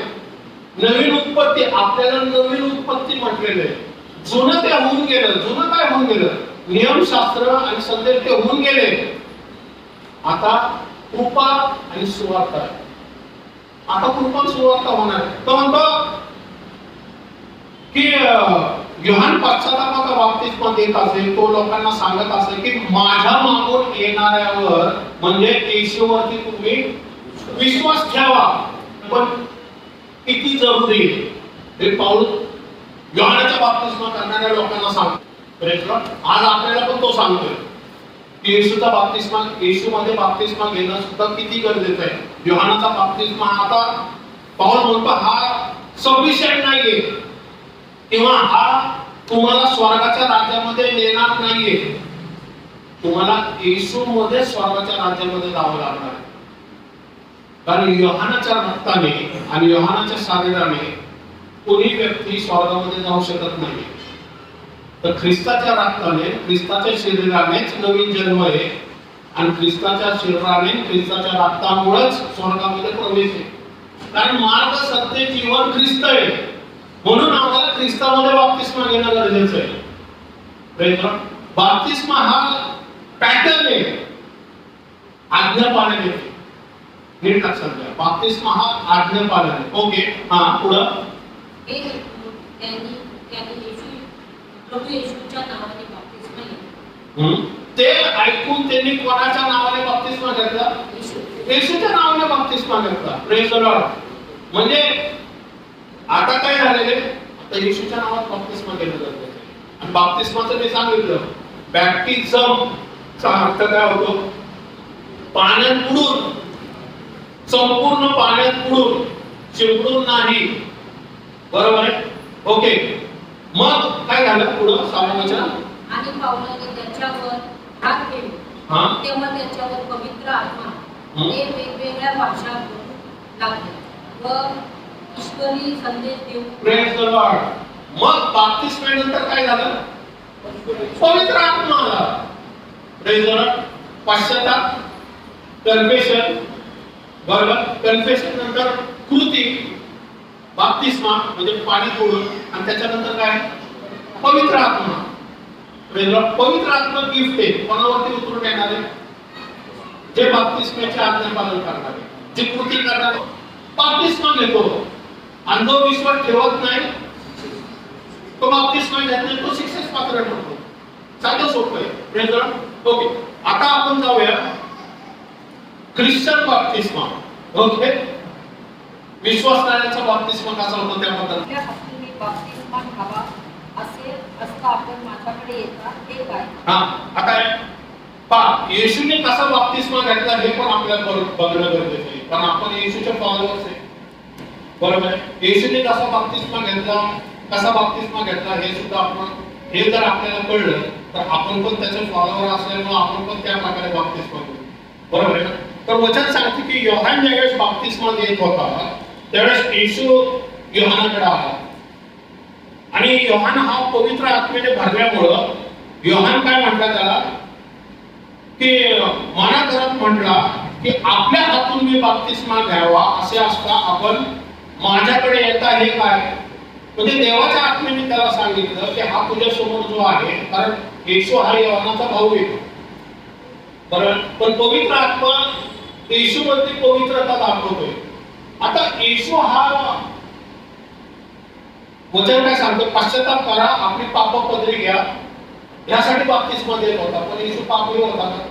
नवीन उत्पत्ती. आपल्याला नवीन उत्पत्ती म्हटलेलं आहे. जुनं ते होऊन गेलं. जुनं काय होऊन गेलं? नियमशास्त्र आणि संदेश ते होऊन गेले. आता कृपा आणि सुवार्ता आहे. आता कृपा आणि सुवार्ता होणार आहे. तो म्हणतो की योहान पश्चातापाचा बाप्तिस्मा देत असे. तो लोकांना सांगत असे की माझ्या मागून येणाऱ्यावर म्हणजे येशूवरती तुम्ही विश्वास ठेवा. पण किती जरुरी आहे हे पाऊल योहानाचा बाप्तिस्मा करणाऱ्या लोकांना सांगतो. आज आपल्याला पण तो सांगतोय की येशूचा बाप्तिस्मा, येशूमध्ये बाप्तिस्मा घेणं सुद्धा किती गरजेचं आहे. योहानाचा बाप्तिस्मा आता पाऊल म्हणतो हा सफिशियंट नाहीये, किंवा हा तुम्हाला स्वर्गाच्या राज्यामध्ये नेणार नाहीये. तुम्हाला येशूमध्ये स्वर्गाच्या राज्यामध्ये जावं लागणार आहे. कारण योहानाच्या रक्ताने आणि योहानाच्या शरीराने कोणी व्यक्ती स्वर्गामध्ये जाऊ शकत नाही. तर ख्रिस्ताच्या रक्ताने, ख्रिस्ताच्या शरीरानेच नवीन जन्म आहे आणि ख्रिस्ताच्या शरीराने, ख्रिस्ताच्या रक्तामुळेच स्वर्गामध्ये प्रवेश आहे. कारण मार्ग, सत्य, जीवन ख्रिस्त आहे. म्हणून आम्हाला ख्रिस्तामध्ये बाप्तिस्मा घेणं गरजेचं आहे. बाप्तिस्मा हा पॅटर्न आहे, आज्ञा पालन आहे. नीट लक्षात घ्या, बाप्तिस्मा हा आज्ञा पालन आहे. ओके, हा पुढं. हे त्यांनी प्रभू येशूच्या नावाने बाप्तिस्मा घेतला. ते ऐकून त्यांनी कोणाच्या नावाने बाप्तिस्मा घेतला? येशूच्या नावाने बाप्तिस्मा घेतला. Praise the Lord. म्हणजे आता काय झालेले, आता येशूच्या नावात बाप्तिस्मा घेतलं जातं. आणि बाप्तिस्माचं मी सांगितलं, बॅप्टिझमचा अर्थ काय होतो? पाण्यात बुडून, संपूर्ण पाण्यात बुडून, शिंपडून नाही. बरोबर आहे? ओके. मग काय झालं पुढं? सामावचन. आणि पावलाने त्याच्यावर हात ठेवले, तेव्हा त्याच्यावर पवित्र आत्मा हे वेगवेगळ्या भाषा बोलू लागले व ईश्वरी संदेश देऊ. Praise the Lord. मग बाप्तिस्मेनंतर काय झालं? पवित्र आत्मा आला. Praise the Lord. पश्चाताप, कन्फेशन, बरोबर. कन्फेशन नंतर कृती, बाप्तिस्मा म्हणजे पाणी सोडून, आणि त्याच्यानंतर काय? पवित्र आत्मा. Praise the Lord. पवित्र आत्मा गिफ्ट आहे. कोणावरती उतरून येणार आहे? जे बाप्तिस्माचे आज्ञा पालन करणारे, जे कृती करणारे बाप्तिस्मा घेतो. आणि जो विश्वास ठेवत नाही तो बाप्तिस्मा घेत नाही, तो शिक्षेस पात्र ठरतो. साधं सोपं आहे. Praise the Lord. ओके, आता आपण जाऊया ख्रिश्चन बाप्तिस्मा. ओके, विश्वासणाऱ्यांचा बाप्तिस्मा कसा होतो त्याबद्दल. आपल्या हातून बाप्तिस्मा घ्यावा असे असता आपण माझ्याकडे येता हे काय? आता पहा, येशूने कसा बाप्तिस्मा घेतला हे पण आपल्याला बघणं गरजेचं आहे. कारण आपण येशूचे फॉलोअर्स आहे. बरोबर आहे? येशूने कसा बाप्तिस्मा घेतला हे सुद्धा आपण, हे जर आपल्याला कळलं तर आपण पण त्याचे फॉलोअर असल्यामुळे आपण पण त्या प्रकारे बाप्तिस्मा घेऊ. बरोबर आहे? तर वचन सांगते की योहान ज्यावेळेस बाप्तिस्मा देत होता त्यावेळेस येशू योहानाकडे आला आणि योहान हा पवित्र आत्म्याने भरल्यामुळं योहान काय म्हटला त्याला की मना करत म्हटला की आपल्या हातून मी बाप्तिस्मा घ्यावा असे असता आपण माझ्याकडे येता हे काय? म्हणजे देवाच्या आत्म्याने त्याला सांगितलं की हा तुझ्या समोर जो आहे, कारण येशू हा योहानाचा भाऊ आहे. बरोबर. पण पवित्र आत्मा येशू मध्ये पवित्रता दाखवतोय. आता येशू हा वचन काय सांगतो? पश्चाताप करा, आपली पाप पदरी घ्या, यासाठी बाप्तिस्मा देत होता. पण येशू पापी होता का?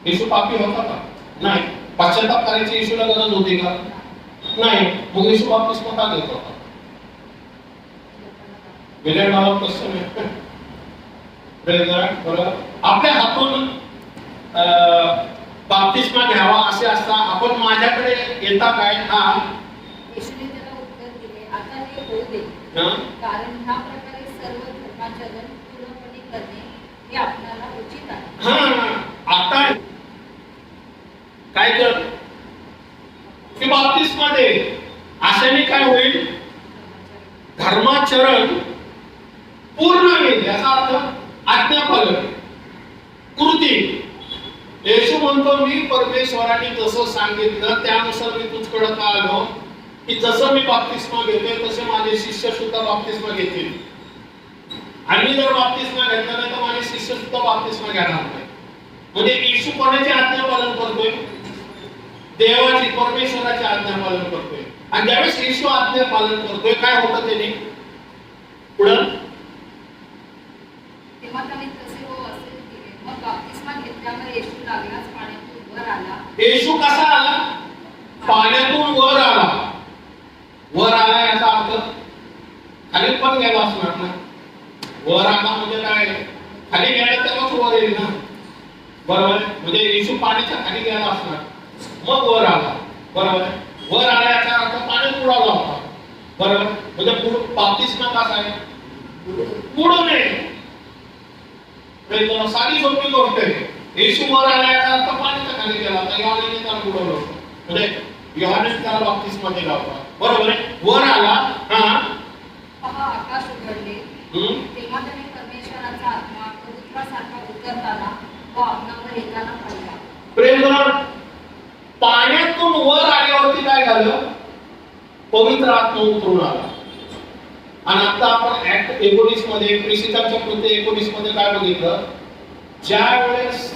येशू पापी होता का? नाही. पश्चाताप करायची येशूला गरज होती का? नाही. मग येशू बाप्तिस्मा का देत होता? विजय नाव कसं नाही. आपल्या हातून बाप्तिस्मा घ्यावा असे असता आपण माझ्याकडे येता काय? येशूने त्याला उत्तर दिले, आता हे होऊ दे, कारण ह्या प्रकारे सर्व धर्माचरण पूर्णपणे करणे हे आपल्याला उचित आहे. आता काय कर की बाप्तिस्मा दे. अशाने काय होईल? धर्माचरण पूर्ण होईल. याचा अर्थ आज्ञापालन, कृती. येशू म्हणतो मी परमेश्वराने जसं सांगितलं त्यानुसार मी तुझकडे का आलो की जसं मी बाप्तिस्मा घेतोय तसे माझे शिष्य सुद्धा बाप्तिस्मा घेतील. आणि मी जर बाप्तिस्मा घेतला नाही तर माझे शिष्य सुद्धा बाप्तिस्मा घेणार नाही. म्हणजे येशू कोणाची आज्ञा पालन करतोय? देवाची, परमेश्वराची आज्ञा पालन करतोय. आणि ज्यावेळेस येशू आज्ञा पालन करतोय काय होतं त्याने? पुढं तेव्हा त्याने तसे हो असे केले. मग बाप्तिस्मा घेतल्यावर येशू लागलाच पाण्यातून वर आला. येशू कसा आला? पाण्यातून वर आला. वर आला याचा अर्थ खाली पण गेला असणार ना. वर आला म्हणजे काय? खाली गेला तेव्हाच वर येईल ना. बरोबर. म्हणजे येशू पाण्याच्या खाली गेला असणार, मग वर आला. बरोबर. वर आला याचा अर्थ पाण्यात बुडाला होता. बरोबर. म्हणजे बाप्तिस्मा कसा आहे? बुडू नये. साधी सोपी गोष्ट आहे. येशू वर आला याचा अर्थ पाण्याच्या खाली गेला, तर योहानाने त्याला बुडवलं होतं. म्हणजे योहानाने त्याला बाप्तिस्मा दिला होता. बरोबर आहे, वर आला. हा पहा आकाश उघडले, तेव्हा त्याने परमेश्वराचा आत्मा पवित्रासारखा उतरताना व आपणावर येताना पाहिला. प्रेम गॉड. पाण्यातून वर आल्यावरती काय झालं? पवित्र आत्मा उतरून आला. आणि आता आपण ऍक्ट 19 मध्ये प्रेषितांच्या कृत्य 19 मध्ये काय बघितलं? ज्या वेळेस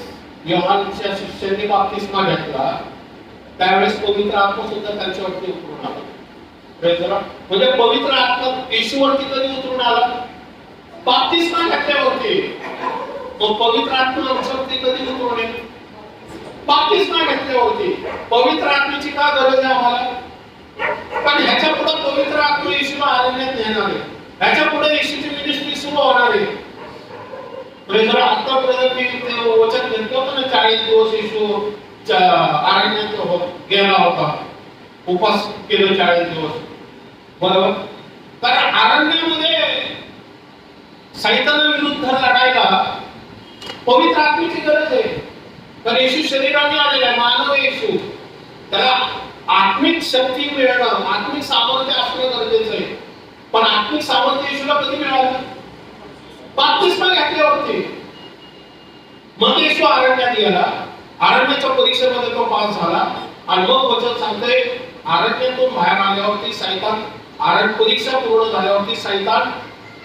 योहानच्या शिष्यांनी बाप्तिस्मा घेतला त्यावेळेस पवित्र आत्मा सुद्धा त्यांच्यावरती उतरून आला. प्रेम गॉड. म्हणजे पवित्र आत्मा येशूवरती कधी उतरून आला? बाप्तिस्मा घेतल्यावरती. मग पवित्र आत्मा आमच्यावरती कधी उतरून येईल? बाप्तिस्मा घेतल्यावरती. पवित्र आत्म्याची का गरज आहे आम्हाला? पण ह्याच्या पुढे पवित्र आत्मा येशूला अरण्यात नेणार आहे. ह्याच्या पुढे येशूची मिनिस्ट्री सुरू होणार आहे. म्हणजे जर आतापर्यंत मी ते वचन घेतलं होतं ना, 40 दिवस येशू अरण्यात गेला होता, उपास केलं 40 दिवस, बरोबर? कारण अरण्यामध्ये सैतानाविरुद्ध लढायला पवित्र आत्म्याची गरज आहे. तर येशू शरीराने आलेला आहे, मानव येशू. त्याला आत्मिक शक्ती मिळणं, आत्मिक सामर्थ्य असणं गरजेचं आहे. पण आत्मिक सामर्थ्य येशूला कधी मिळालं? बाप्तिस्मा घेतल्यावरती. मग येशू अरण्यात गेला, अरण्याच्या परीक्षेमध्ये तो पास झाला. आणि मग वचन सांगते अरण्यातून बाहेर आल्यावरती सैतान, परीक्षा पूर्ण झाल्यावरती सैतान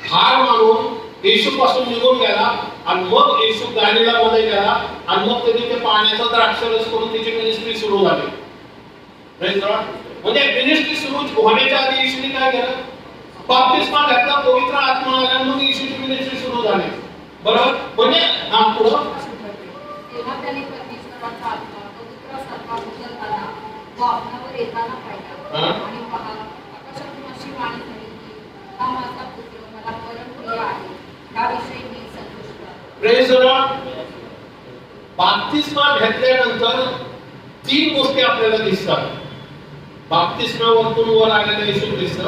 हार मानून येशू पासून निघून गेला. आणि मग येशू गॅलिलामध्ये गेला आणि मग त्यांनी ते पाण्याचा द्राक्षरस करून त्याची मिनिस्ट्री सुरू झाली. म्हणजे मिनिस्ट्री सुरू होण्याच्या आधी येशूने काय केलं? बाप्तिस्मा घेतला, पवित्र आत्मा आला, मग येशूची मिनिस्ट्री सुरू झाली. बरोबर? म्हणजे हा पुढं तेव्हा त्याने परमेश्वराचा आत्मा पवित्रासारखा उतरताना व आपणावर येताना पाहिला. आणि पहा आकाशातून अशी वाणी झाली की हा माझा पुत्र मला परमप्रिय आहे, याविषयी मी संतुष्ट आहे. Praise God. बाप्तिस्मा घेतल्यानंतर 3 गोष्टी आपल्याला दिसतात. बाप्तिस्मावरून वर आलेला येशू ख्रिस्त,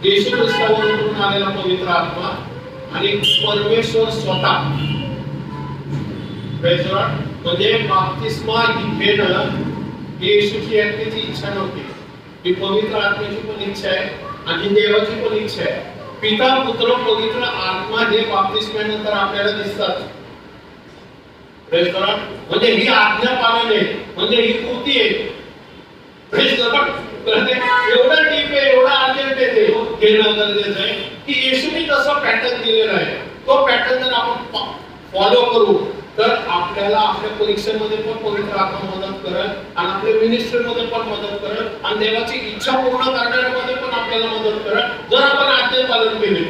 येशू ख्रिस्तावरून आलेला पवित्र आत्मा आणि परमेश्वर स्वतः. Praise God. म्हणजे बाप्तिस्मा घेणं येशूची एकटीची इच्छा नव्हती, ही पवित्र आत्म्याची पण इच्छा आहे आणि देवाची पण इच्छा आहे. पिता पुत्र पवित्र आत्मा हे बाप्तिस्म्यानंतर आपल्याला दिसतात. Praise God. म्हणजे ही आज्ञा पालन आहे, म्हणजे ही कृती आहे. Praise God. एवढं डीप आहे, एवढं अर्जंट आहे, ते घेणं गरजेचं आहे की येशूने जसा पॅटर्न दिलेला आहे तो पॅटर्न जर आपण फॉलो करू तर आपल्याला आपल्या परीक्षेमध्ये पण पवित्र आत्मा मदत करेल आणि आपल्या मिनिस्ट्रीमध्ये पण मदत करेल आणि देवाची इच्छा पूर्ण करण्यामध्ये पण आपल्याला मदत करेल जर आपण आज्ञा पालन केले.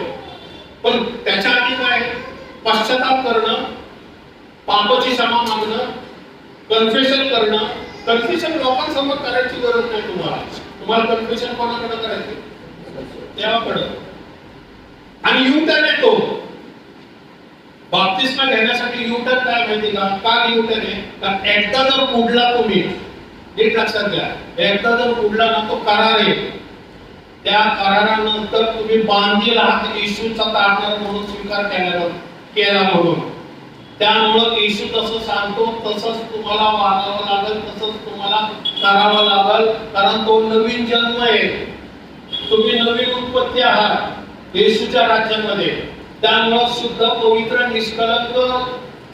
पण त्याच्या आधी काय? पश्चाताप करणं, पापाची क्षमा मागणं, कन्फेशन करणं. कन्फेशन लोकांसमोर करायची गरज नाही तुम्हाला. तुम्हाला कन्फेशन कोणाकडे करायचे? देवाकडे. आणि युटर्न येतो. बाप्तिस्मा घेण्यासाठी युटर्न काय माहिती का युटर्न आहे? कारण एकदा जर पुढला तुम्ही, नीट लक्षात घ्या, एकदा जर पुढला ना तो करार आहे. त्या करारानंतर तुम्ही बांधील आहात येशूचा तारणार म्हणून स्वीकार केला म्हणून. त्यामुळं येशू तसं सांगतो तसंच तुम्हाला वागावं लागेल, तसंच तुम्हाला करावं लागेल. कारण तो नवीन जन्म आहे, तुम्ही नवीन उत्पत्ती आहात येशूच्या राज्यामध्ये. त्यामुळं शुद्ध पवित्र निष्कलंक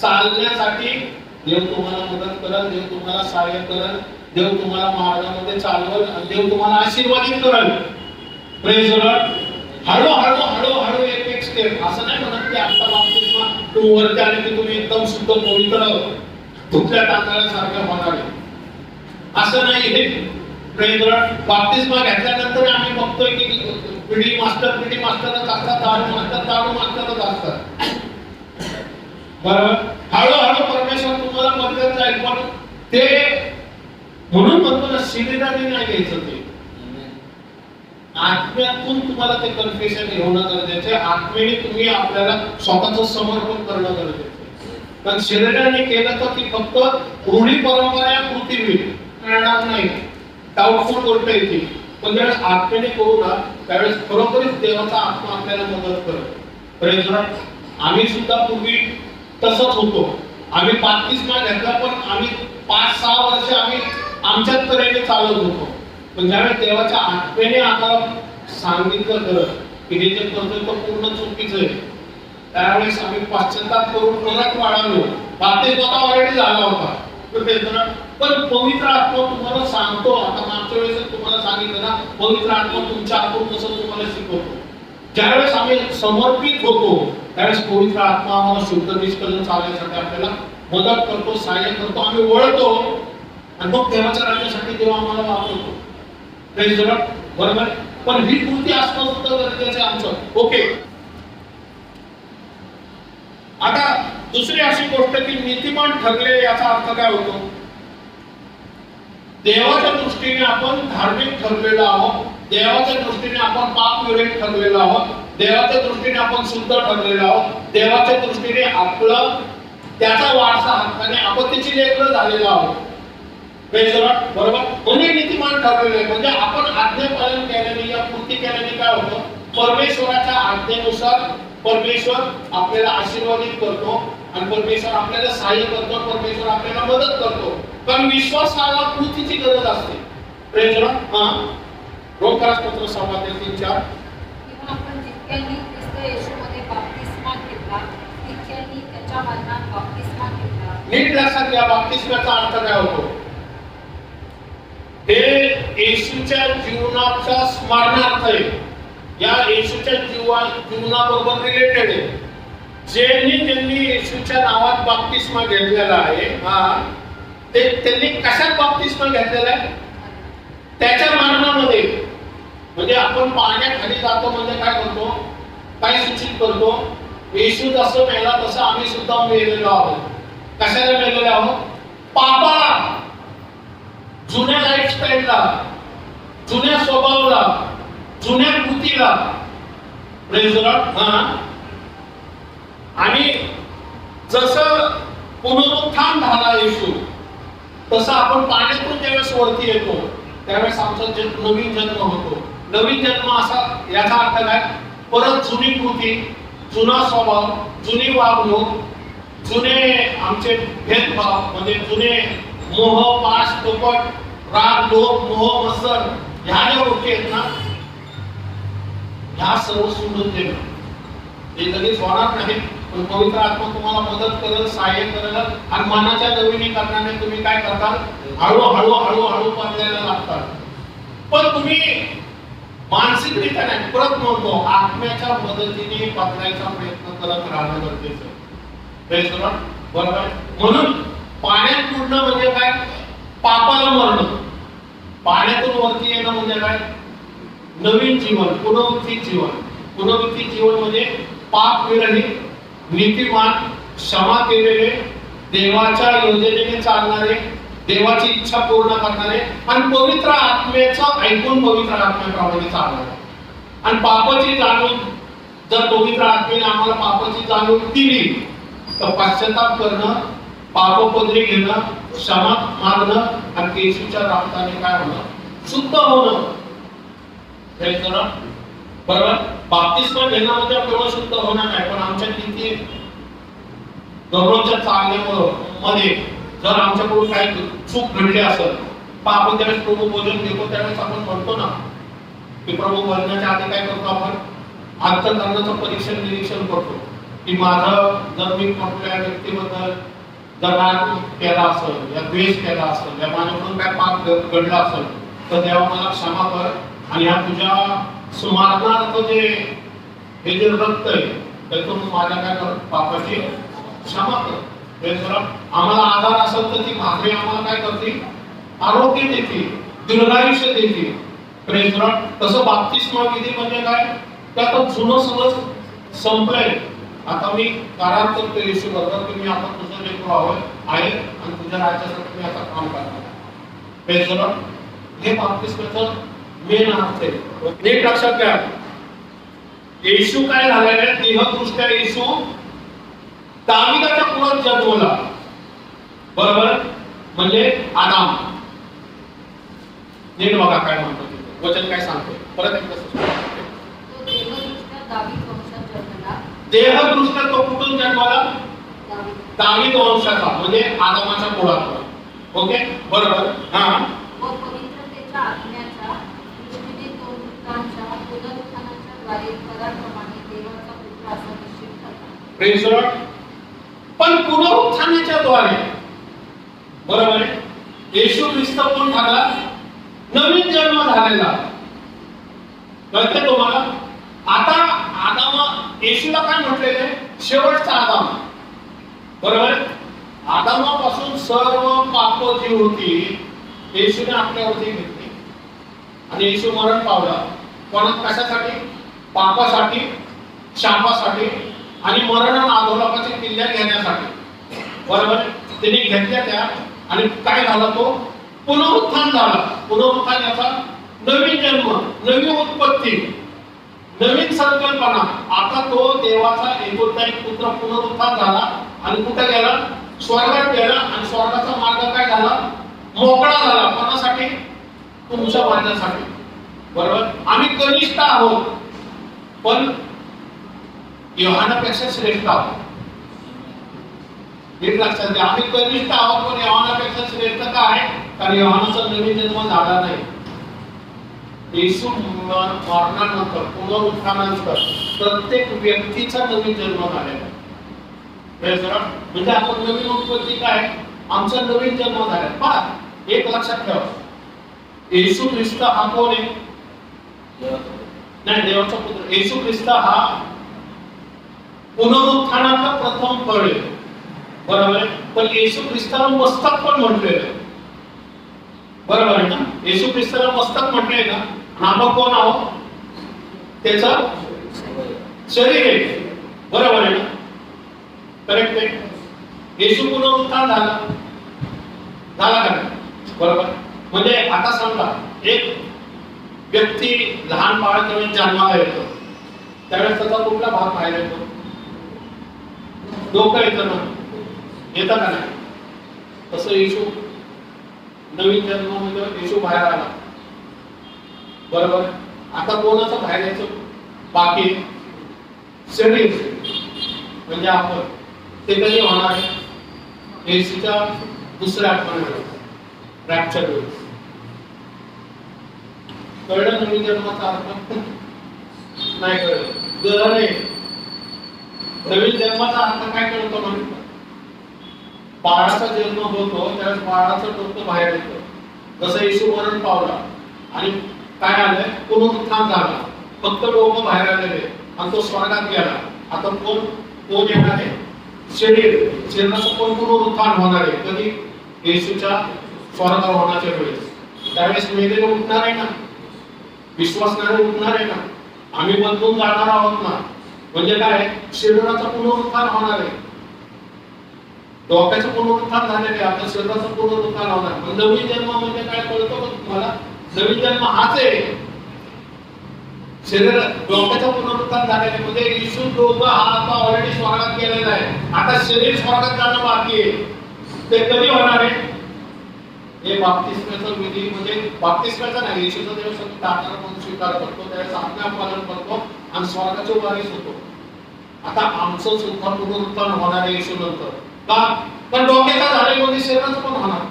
चालण्यासाठी देव तुम्हाला मदत करेल, देव तुम्हाला सहाय्य करेल, देव तुम्हाला मार्गामध्ये चालवेल आणि देव तुम्हाला आशीर्वादित करेल. Praise God. हळूहळू एक स्टेप. असं नाही म्हणत की आता बाप्तिस्मा तुम्ही वरती आले की तुम्ही एकदम शुद्ध पवित्र धुतल्या तांदळासारखं होणार, असं नाही हे. Praise God. बाप्तिस्मा घेतल्यानंतर आम्ही बघतोय की पिढी मास्टरच असतात, दारू मास्टरच असतात. बरोबर. हळूहळू परमेश्वर तुम्हाला बदलत जाईल. पण ते म्हणून म्हणतो ना, शरीराने नाही घ्यायचं, ते आत्म्यातून तुम्हाला ते कन्फेशन होणं गरजेचं आहे. आत्मेने तुम्ही आपल्याला स्वतःचं समर्पण करणं गरजेचं आहे. पण शरीराने केलं तर ती फक्त रूढी परंपरा कृती होईल, मिळणार नाही. डाऊटफुल गोष्ट आहे ती. पण ज्यावेळेस आत्मेने करू ना त्यावेळेस खरोखरीच देवाचा आत्मा आपल्याला मदत करेल. Praise God. आम्ही सुद्धा पूर्वी तसंच होतो. आम्ही बाप्तिस्मा घेतला पण आम्ही 5-6 वर्ष आम्ही आमच्याच तऱ्हेने चालत होतो. पण ज्यावेळेस देवाच्या आत्म्याने आता सांगितलं खरं की हे जे करतोय तो पूर्ण चुकीचं आहे, त्यावेळेस आम्ही पश्चाताप करून परत वाढवलो. बाप्तिस्मा ऑलरेडी झाला होता. पण पवित्र आत्मा तुम्हाला सांगतो, आता मागच्या वेळेस तुम्हाला सांगितलं ना, पवित्र आत्मा तुमच्या आतून कसं तुम्हाला शिकवतो. ज्यावेळेस आम्ही समर्पित होतो त्यावेळेस पवित्र आत्मा आम्हाला शुद्ध निष्कलंक चालण्यासाठी आपल्याला मदत करतो, सहाय्य करतो, आम्ही वळतो आणि मग देवाच्या राज्यासाठी देव आम्हाला वापरतो. बरोबर. पण ही कृती असणं सुद्धा गरजेचं आहे आमचं. ओके. आता दुसरी अशी गोष्ट की नीतिमान ठरले याचा अर्थ काय होतो? देवाच्या दृष्टीने आपण धार्मिक ठरलेलो आहोत, देवाच्या दृष्टीने आपण पापविरहित ठरलेलो आहोत, देवाच्या दृष्टीने आपण शुद्ध ठरलेलो आहोत, देवाच्या दृष्टीने आपलं त्याचा वारसा हक्काने आपण त्याची लेकरं झालेलो आहोत. बरोबर. म्हणजे नीतिमान ठरलेले म्हणजे आपण आज्ञापालन केल्याने या कृती केल्याने काय होतं? परमेश्वराच्या आज्ञेनुसार परमेश्वर आपल्याला आशीर्वादित करतो आणि परमेश्वर आपल्याला सहाय्य करतो, परमेश्वर आपल्याला मदत करतो. कारण विश्वासाला कृतीची गरज असते. Praise lord. रोमकरासपत्र 6:3-4. आपण जितक्यांनी ख्रिस्त येशूमध्ये बाप्तिस्मा घेतला तितक्यांनी त्याच्या मरणात बाप्तिस्मा घेतला. नीट लक्षात घ्या, बाप्तिस्माचा अर्थ काय होतो? हे येशूच्या जीवनाचा स्मरणार्थ आहे. या येशूच्या जीवनाबरोबर रिलेटेड आहे. ज्यांनी येशूच्या नावात बाप्तिस्मा घेतलेला आहे, ते त्यांनी कशात बाप्तिस्मा घेतलेला आहे? त्याच्या मरणामध्ये. म्हणजे आपण पाण्याखाली जातो म्हणजे काय करतो? काय सूचित करतो? येशू जसं मेला तसं आम्ही सुद्धा मेलेलो आहोत. कशाला मेलेलो आहोत? पापाला, जुन्या लाईफस्टाईलला, जुन्या स्वभावाला, जुन्या कृतीला. Praise the Lord. आणि जसं पुनरुत्थान झाला येशू तसं आपण पाण्यातून ज्यावेळेस वरती येतो त्यावेळेस आमचा नवीन जन्म होतो. नवीन जन्म असा याचा अर्थ काय? परत जुनी कृती, जुना स्वभाव, जुनी वागणूक, जुने आमचे भेदभाव म्हणजे जुने मोह, पाश, कपट, राग, लोभ, मोह, मत्सर ह्या ज्या गोष्टी आहेत ना, ह्या सर्व सोडून देणं. हे लगेच होणार नाही, पण पवित्र आत्मा तुम्हाला मदत करेल, सहाय्य करेल आणि मनाच्या नवीनीकरणाने तुम्ही काय करताल? हळूहळू हळूहळू बदलायला लागतात. पण तुम्ही मानसिकरित्या नाही, परत म्हणतो आत्म्याच्या मदतीने बदलायचा प्रयत्न करत राहणं गरजेचं आहे. Praise the Lord. बरोबर. म्हणून पाण्यात बुडणं म्हणजे काय? पापाला मरणं. पाण्यातून वरती येणं म्हणजे काय? नवीन जीवन, पुनरुत्थित जीवन. पुनरुत्थित जीवन म्हणजे पाप विरहित, नीतिमान, क्षमा केलेले, देवाच्या योजनेने चालणारे, देवाची इच्छा पूर्ण करणारे आणि पवित्र आत्म्याचं ऐकून पवित्र आत्म्याप्रमाणे चालणारे. आणि पापाची जाणीव जर पवित्र आत्म्याने आम्हाला पापाची जाणीव दिली तर पश्चाताप करणं, पापपदरी घेणं, क्षमा मागणं आणि येशूच्या रक्ताने काय होणं? शुद्ध होणं. बरोबर. बाप्तिस्मा घेणं म्हणजे केवळ शुद्ध होणार नाही, पण आमच्या नीती दररोजच्या चालण्यामध्ये जर आमच्याकडून काही चूक घडली असेल, आपण ज्यावेळेस प्रभू भोजन घेतो त्यावेळेस आपण म्हणतो ना की प्रभू भोजनाच्या आधी काय करतो? आपण अंतःकरणाचं परीक्षण निरीक्षण करतो की माझं जर मी कुठल्या व्यक्तीबद्दल जर राग केला असेल या द्वेष केला असेल या माझ्याकडून काय पाप घडला असेल तर देवा मला क्षमा कर आणि ह्या तुझ्या स्मरणार्थ जे हे जे रक्त आहे त्यातून माझ्या काय कर पापाची क्षमा कर. आम्हाला आधार असेल तर ती भाकरी आम्हाला काय करते? आरोग्य देते, दीर्घायुष्य देते. Praise the Lord. तसं बाप्तिस्मा विधी म्हणजे काय? ते आता जुनं सगळं संपलंय. आता मी करार करतो येशू बरोबर की मी आता तुझं लेकरू आहे आणि तुझ्या राज्यासाठी मी आता काम करणार. Praise the Lord. हे बाप्तिस्माचं मेन अर्थ आहे. नीट लक्षात घ्या. येशू काय झालेला आहे? देहदृष्ट्या येशू दाविदाच्या कुळात जन्मला. बरोबर. म्हणजे आदाम. नीट बघा काय म्हणतो वचन काय सांगतो. परत एकदा देहदृष्ट्या तो कुठून जन्मला? दावीद वंशाचा म्हणजे आदामाच्या कुळात. ओके. बरोबर. व पवित्रतेच्या आत्म्याचा द्वारे कराप्रमाणे देवाचा पुत्र असा निश्चित ठरला. Praise the Lord. पण पुनरुत्थानाच्या द्वारे, बरोबर आहे, येशू ख्रिस्त कोण झाला? नवीन जन्म झालेला. कळते तुम्हाला? आता आदाम, येशूला काय म्हटलेलं आहे? शेवटचा आदाम. बरोबर आहे? आदामापासून सर्व पाप जी होती येशूने आपल्यावरती घेतली आणि येशू मरण पावला. पण कशासाठी? पापासाठी, शापासाठी आणि मरण आणि अधोलोकाच्या किल्ल्या घेण्यासाठी. बरोबर? त्याने घेतल्या त्या आणि काय झाला? तो पुनरुत्थान झाला. पुनरुत्थान याचा नवीन जन्म, नवी उत्पत्ती, नवीन संकल्पना. आता तो देवाचा एकुलता एक पुत्र पुनरुत्थान झाला आणि कुठे गेला? स्वर्गात गेला. आणि स्वर्गाचा मार्ग काय झाला? मोकळा झाला. कोणासाठी? तुमच्या माझ्यासाठी. बरोबर? आम्ही कनिष्ठ आहोत पण योहानापेक्षा श्रेष्ठ आहोत. एक लक्षात घ्या, आम्ही कनिष्ठ आहोत पण योहानापेक्षा श्रेष्ठ का आहे? कारण योहानाचा नवीन जन्म झाला नाही. येशू मरणानंतर, पुनरुत्थानानंतर प्रत्येक व्यक्तीचा नवीन जन्म झालेला आहे. म्हणजे आपण नवीन उत्पत्ती काय? आमचा नवीन जन्म झाला. पहा, एक लक्षात ठेवा, येशू ख्रिस्त हा कोण आहे? नाही, देवाचा पुत्र. येशू ख्रिस्त हा पुनरुत्थानाचा प्रथम फळ आहे. बरोबर आहे? पण येशू ख्रिस्ताला मस्तक पण म्हटलेलं आहे. बरोबर आहे ना? येशू ख्रिस्ताला मस्तक म्हटलंय ना. आपण कोण आहोत? त्याचं शरीर आहे. बरोबर आहे ना? करेक्ट आहे? येशू पुनरुत्थान झाला का? बरोबर. म्हणजे आता समजा एक व्यक्ती, लहान बाळ जेव्हा जन्माला येतो त्यावेळेस त्याचा कुठला भाग बाहेर येतो? डोकं येतं ना. येतं का नाही? तसं येशू नवीन जन्म म्हणजे येशू बाहेर आला. बरोबर. आता कोणाचं बाहेर यायचं बाकी? शरीर म्हणजे आपण. ते कधी होणार आहे? येशूच्या दुसऱ्या आगमनात, रॅप्चर वेळेस. कळलं नवीन जन्माचा अर्थ? नाही कळलं. गहन आहे. नवीन जन्माचा अर्थ काय कळतो म्हणून? बाळाचा जन्म होतो त्यावेळेस बाळाचं डोकं बाहेर येतं. जसं येशू मरण पावला आणि काय आलंय? पुनरुत्थान झाला. फक्त डोकं बाहेर आलेले आणि तो स्वर्गात गेला. आता कोण येणार आहे? शरीर. शरीराचं कोण पुनरुत्थान होणार आहे? कधी? येशूच्या स्वर्गारोहणाच्या वेळेस. त्यावेळेस मेलेले उठणार आहे ना. विश्वासणारे उठणार आहे ना. आम्ही बदलून जाणार आहोत ना. म्हणजे काय? शरीराचं पुनरुत्थान होणार आहे. डोक्याचं पुनरुत्थान झालेलं आहे. आता शरीराचं पुनरुत्थान होणार. नवीन जन्म म्हणजे काय कळतं का तुम्हाला? नवीन जन्म हाच आहे. शरीर, डोक्याचं पुनरुत्थान झालेलं म्हणजे येशू डोकं हा आता ऑलरेडी स्वर्गात गेलेला आहे. आता शरीर स्वर्गात जाणं बाकी आहे. ते कधी होणार आहे? हे बाप्तिस्माचं विधी म्हणजे बाप्तिस्माचं नाही, येशूचा दिवस टाकणार म्हणून स्वीकार करतो त्यावेळेस आज्ञा पालन करतो आणि स्वर्गाचे वारीस होतो. आता आमचं सुद्धा पुनरुत्थान होणार आहे येशू नंतर. का? पण डोक्याचा झाले म्हणजे शरीराचं पण होणार.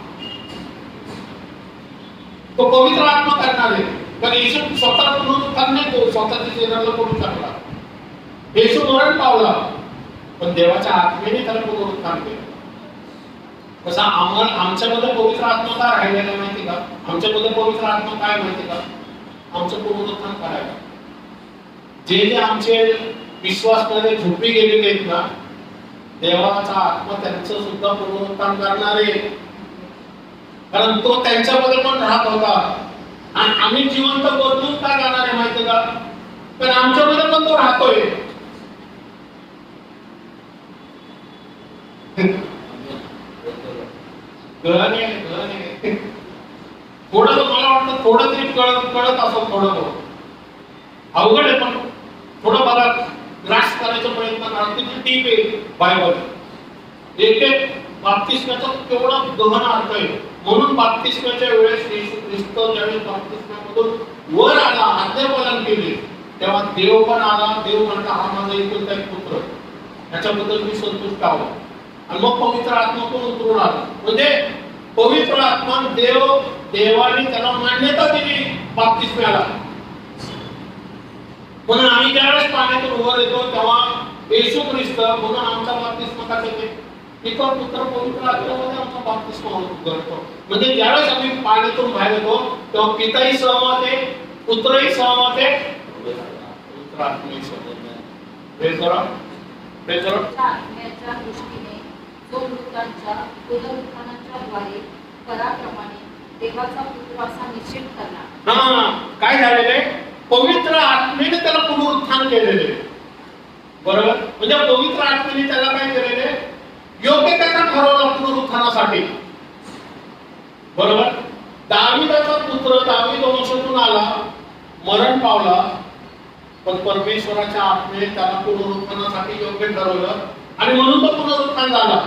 तो पवित्र आत्मा करणार आहे. कारण येशू स्वतः पुनरुत्थान नाही तो स्वतःच्या शरीराला करू शकला. येशू मरण पावला पण देवाच्या आत्मेने त्याला पुनरुत्थान केलं. कसा आमच्यामध्ये पवित्र आत्मा का राहिलेला माहिती का? आमच्यामध्ये पवित्र आत्मा काय माहिती का? आमचं पुनरुत्थान करायला. जे आमचे विश्वासमध्ये झोपी गेलेले आहेत ना, देवाचा आत्मा त्यांचं सुद्धा पुनरुत्थान करणार आहे. कारण तो त्यांच्यामध्ये पण राहत होता आणि आम्ही जिवंत बदलून का जाणार आहे माहिती का? पण आमच्यामध्ये पण तो राहतोय. थोडं मला वाटतं थोडं तरी कळत असं थोडं अवघड आहे पण थोडं मला ग्रास करायचा प्रयत्न करा. किती डीप आहे बायबल. एक एक बाप्तिस्माचा केवढा गहन अर्थ आहे. म्हणून बाप्तिस्माच्या वेळेस येशू ख्रिस्त ज्यावेळेस बाप्तिस्मामधून वर आला, आज्ञापालन केले, तेव्हा देव पण आला. देव म्हणता हा माझा एकुलता एक पुत्र, याच्याबद्दल मी संतुष्ट आहो. आणि मग पवित्र आत्मा पण उतरून आला. म्हणजे पवित्र आत्मा देवाने त्याला मान्यता दिली बाप्तिस्म्याला. म्हणून आम्ही ज्यावेळेस पाण्यातून वर येतो तेव्हा येशू ख्रिस्त म्हणून आमचा बाप्तिस्मा कसा येते? पिता पुत्र पवित्र आत्म्यामध्ये आमचा बाप्तिस्मा करतो. म्हणजे ज्यावेळेस आम्ही पाण्यातून बाहेर येतो तेव्हा पिताही सहमत आहे, पुत्रही सहमत आहे, पवित्र आत्माही सहमत आहे. Praise the lord. Praise the lord. आत्म्याच्या दृष्टीने जो मृतांच्या पुनरुत्थानाच्या द्वारे पराक्रमाने देवाचा पुत्र असा निश्चित करणार. काय झालेलं आहे? पवित्र आत्मेने त्याला पुनरुत्थान केलेले आहे. बरोबर? म्हणजे पवित्र आत्मेने त्याला काय केलेले आहे? योग्य त्याचा ठरवला पुनरुत्थानासाठी. बरोबर? दाविदाचा पुत्र दावीद वंशातून आला, मरण पावला, पण परमेश्वराच्या आत्मेने त्याला पुनरुत्थानासाठी योग्य ठरवलं आणि म्हणून तो पुनरुत्थान झाला.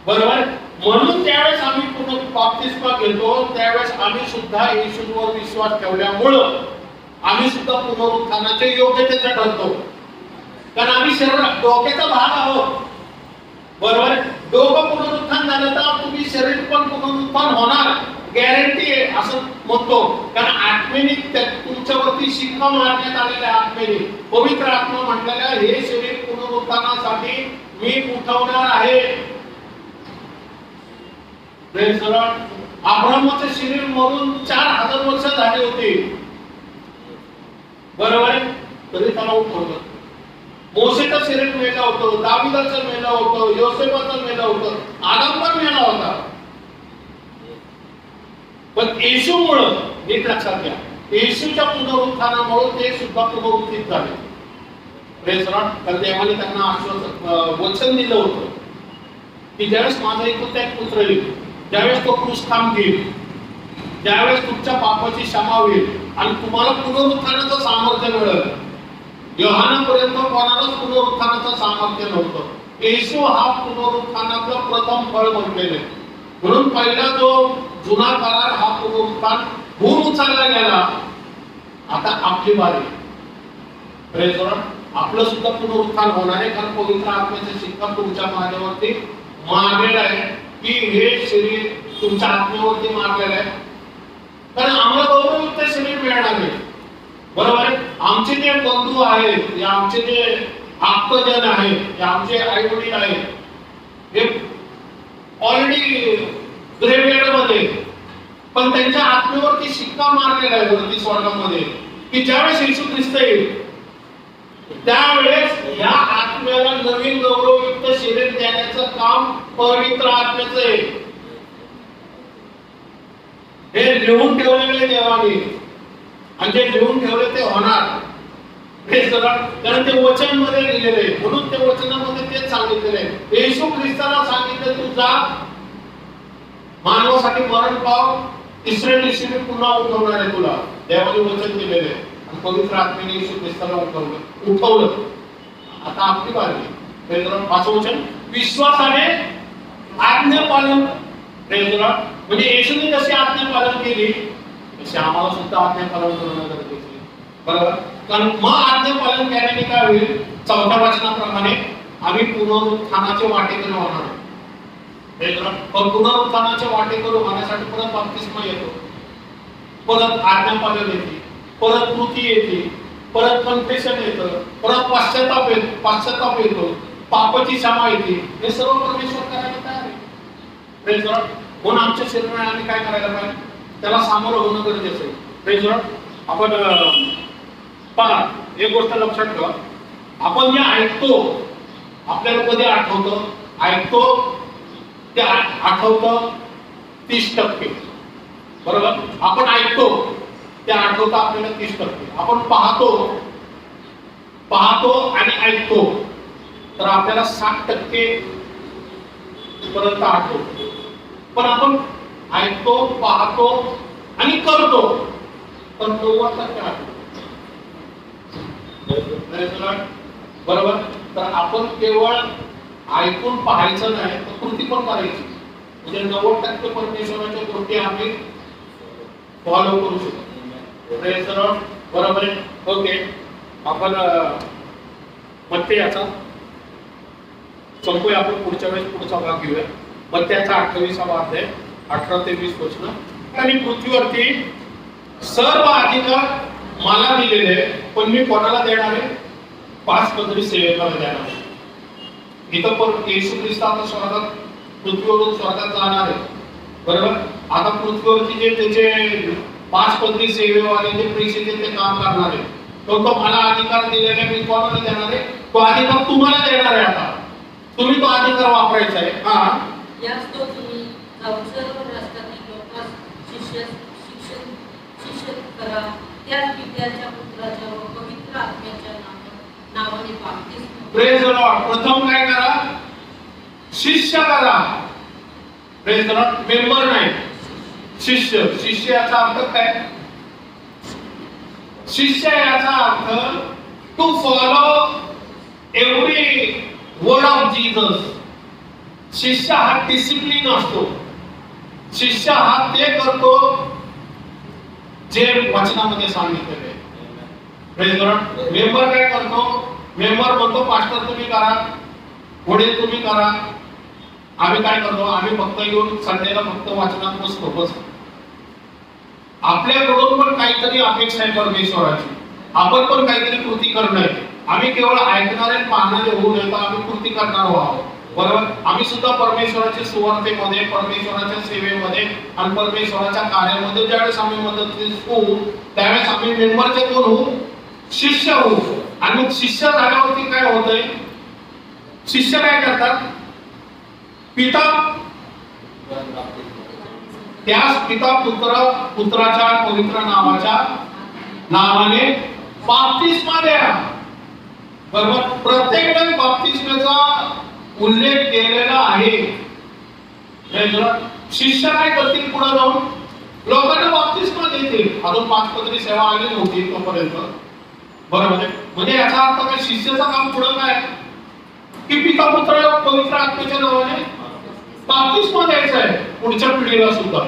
बरोबर? म्हणून त्यावेळेस आम्ही बाप्तिस्मा घेतो, त्यावेळेस आम्ही सुद्धा येशूवर विश्वास ठेवल्यामुळं आम्ही सुद्धा पुनरुत्थानाचे योग्यतेचे ठरतो. कारण आम्ही शरीर डोक्याचा भाग आहोत. बरोबर? डोकं पुनरुत्थान झालं तर तुम्ही शरीर पण पुनरुत्थान होणार, गॅरंटी आहे असं म्हणतो. कारण आत्मेने तुमच्यावरती शिक्का मारण्यात आलेल्या आत्मेने, पवित्र आत्मा म्हटलेल्या हे शरीर पुनरुत्थानासाठी मी उठवणार आहे. अब्राहमाचे शरीर मरून 4000 वर्ष झाली होती. बरोबर आहे? तरी त्याला उठवलं. मोसेचं शरीर मेलं होतं, दाविदाचं मेलं होतं, योसेफाचं मेलं होतं, आदम पण मेला होता. पण येशूमुळं, नीट लक्षात घ्या, येशूच्या पुनरुत्थानामुळे ते सुद्धा पुनरुत्थित झाले. Praise the Lord. कारण देवाने त्यांना आश्वासन वचन दिलं होतं की ज्यावेळेस माझा एकुलता एक पुत्र येईल, ज्यावेळेस तो क्रूसखाम घेईल, ज्यावेळेस तुमच्या पापाची क्षमा होईल आणि तुम्हाला पुनरुत्थानाचं सामर्थ्य मिळेल. योहानापर्यंत कोणालाच पुनरुत्थानाचं सामर्थ्य नव्हतं. येशू हा पुनरुत्थानाचं प्रथम फळ म्हटलेले. म्हणून पहिला जो जुना करार हा पुनरुत्थान होऊन उचलला गेला. आता आपली बारी. Praise the Lord. आपलं सुद्धा पुनरुत्थान होणार आहे. कारण पवित्र आत्म्याचा शिक्का तुमच्या माझ्यावरती मारलेला आहे की हे शरीर तुमच्या आत्म्यावरती मारलेलं आहे. कारण आम्हाला गौरवयुक्त शरीर मिळणार आहे. बरोबर आहे? आमचे जे बंधू आहेत, आमचे जे आप्तजन आहेत, जे आमचे आई वडील आहेत, हे ऑलरेडी ग्रेव्हयार्ड मध्ये, पण त्यांच्या आत्म्यावरती शिक्का मारलेला आहे वरती स्वर्गामध्ये की ज्यावेळेस येशू ख्रिस्त येईल त्यावेळेस या आत्म्याला नवीन गौरवयुक्त शरीर देण्याचं काम पवित्र आत्म्याचं आहे. हे लिहून ठेवलेले देवाने, आणि जे लिहून ठेवले ते होणार. कारण ते वचन मध्ये लिहिलेले आहे. म्हणून ते वचनामध्ये तेच सांगितलेले आहे. येशू ख्रिस्ताला सांगितलं तू जा, मानवासाठी मरण पाव, तिसऱ्या दिवशी मी पुन्हा उठवणार आहे तुला. देवाने वचन दिलेले आहे. आणि पवित्र आत्म्याने येशू ख्रिस्ताला उठवलं. आता आपली बारी. पाचवं वचन, विश्वासाने आज्ञा पालन. म्हणजे येशूने जशी आज्ञा पालन केली तशी आम्हाला सुद्धा आज्ञा पालन करणं गरजेचं आहे. बरोबर? कारण मग आज्ञा पालन केल्याने काय होईल? चौथ्या वचनाप्रमाणे आम्ही पुनरुत्थानाचे वाटेकरी होणार. पण पुनरुत्थानाचे वाटेकरी होण्यासाठी परत बाप्तिस्मा येतो, परत आज्ञा पालन येते, परत कृती येते, परत कन्फेशन येतं, परत पाश्चाताप येतो, पापाची क्षमा येते. हे सर्व परमेश्वर करायला तयार आहे. Praise Lord. म्हणून आमच्या शरीराने आम्ही काय करायला पाहिजे? त्याला सामोरं होणं गरजेचं आहे. Praise Lord. आपण पहा, एक गोष्ट लक्षात ठेवा, आपण जे ऐकतो आपल्याला कधी आठवतं? ऐकतो ते आठवतं 30%. बरोबर? आपण ऐकतो ते आठवतं आपल्याला 30%. आपण पाहतो आणि ऐकतो तर आपल्याला 60% पर्यंत आठवतो. पण आपण ऐकतो, पाहतो आणि करतो तर 90% आठवतो. बरोबर? तर आपण केवळ ऐकून पाहायचं नाही तर कृती पण करायची. म्हणजे 90% परमेश्वराच्या गोष्टी आम्ही फॉलो करू शकतो. बरोबर आहे? ओके. आपण मत्तेयाचा संपूया. आपण पुढच्या वेळेस पुढचा भाग घेऊया. मत्तेयाचा 28वा अध्याय 18 ते 20 वचन. आणि पृथ्वीवरती सर्व अधिकार मला दिलेले पण मी कोणाला देणार आहे? 5 पदरी सेवेला देणार आहे. इथं पण येशू ख्रिस्त आता स्वर्गात पृथ्वीवरून स्वर्गात जाणार आहे, बरोबर. आता पृथ्वीवरती जे त्याचे 5 पदरी सेवेवाले जे पैसे ते काम करणार आहे, तो मला अधिकार दिलेला आहे. मी कोणाला देणार आहे? तो अधिकार तुम्हाला देणार आहे. आता तुम्ही तो अधिकार वापरायचा आहे. हा, याच तो तुम्ही जाऊन सर्व राष्ट्रातील लोकांस शिक्षण करा. त्याच पित्याच्या पुत्राच्या व पवित्र आत्म्याच्या नावाने बाप्तिस्म. Praise the Lord. प्रथम काय करा? शिष्य करा. Praise the Lord. मेंबर नाही, शिष्य. शिष्य याचा अर्थ काय? शिष्य याचा अर्थ to follow every word of Jesus. शिष्य हा डिसिप्लिन असतो. शिष्य हा ते करतो जे वचनामध्ये सांगितलेले. Praise the Lord. मेंबर काय करतो? मेंबर म्हणतो पास्टर तुम्ही करा, वडील तुम्ही करा. आम्ही काय करतो? आम्ही फक्त येऊन संडेला फक्त वाचनात बसतो. बस. आपल्याकडून पण काहीतरी अपेक्षा आहे परमेश्वराची. आपण पण काहीतरी कृती करणार. आम्ही केवळ ऐकणारे पाहणारे होऊ नये, तर आम्ही कृती करणार व्हावं, बरोबर. आम्ही सुद्धा परमेश्वराच्या सुवार्तेमध्ये, परमेश्वराच्या सेवेमध्ये आणि परमेश्वराच्या कार्यामध्ये ज्यावेळेस आम्ही मदतीस होऊ, त्यावेळेस आम्ही मेंबरचे कोण होऊ? शिष्य होऊ. आणि मग शिष्य झाल्यावरती काय होतंय? शिष्य काय करतात? पिता, त्याच पिता पुत्राच्या पवित्र नावाने बाप्तिस्मा द्या, बरोबर. प्रत्येक वेळेस बाप्तिस्माचा उल्लेख केलेला आहे. शिष्य काय करतील? पुढे जाऊन लोकांना बाप्तिस्मा देतील. अजून 5 पदरी सेवा आली नव्हती तोपर्यंत, बरोबर. म्हणजे याचा अर्थ काय? शिष्याचं काम पुढे काय? की पिता पुत्र पवित्र आत्म्याच्या नावाने बाप्तिस्मा द्यायचा आहे पुढच्या पिढीला सुद्धा.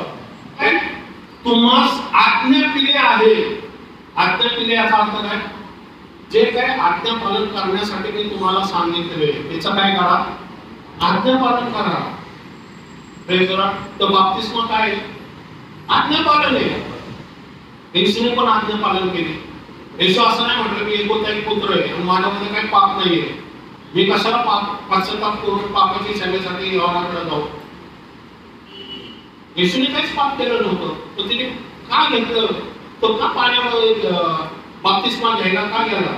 तुम्हास आज्ञा पिढी आहे. आज्ञा पिढी याचा अर्थ काय? जे काय आज्ञा पालन करण्यासाठी मी तुम्हाला सांगितले त्याचं काय करा? आज्ञा पालन करा. तर बाप्तिस्मा काय? आज्ञा पालन आहे. येशूने पण आज्ञा पालन केली. येशू असं नाही म्हटलं की एकोणता एक पुत्र आहे आणि माझ्यामध्ये काही पाप नाहीये, मी कशाला पश्चाताप करून पापाची क्षमेसाठी योहानाकडे जाऊ. येशूने काहीच पाप केलं नव्हतं, पण तिने का घेतलं? तो का पाण्यामध्ये बाप्तिस्मा घ्यायला का गेला?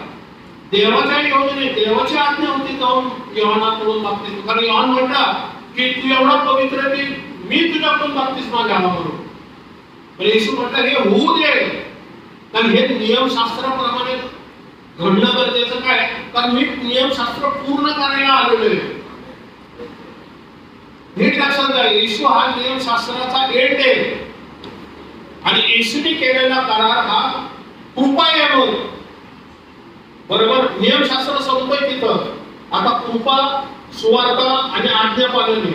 देवाच्या योजने, देवाची आज्ञा होती जाऊन योहानाकडून बाप्तिस्मा. कारण योहान म्हटला की तू एवढा पवित्र आहे की मी तुझ्याकडून बाप्तिस्मा घ्यावा म्हणून. पण येशू म्हटलं हे होऊ दे, कारण हे नियमशास्त्राप्रमाणे घडणं गरजेचं. काय? कारण मी नियमशास्त्र पूर्ण करायला आलेलो आहे. नीट लक्षात घ्या, येशू हा नियमशास्त्राचा एंड आहे आणि येशूने केलेला करार हा कृपा आहे. मग बरोबर, नियमशास्त्र संपतोय तिथं. आता कृपा, सुवार्थ आणि आज्ञा पालन आहे.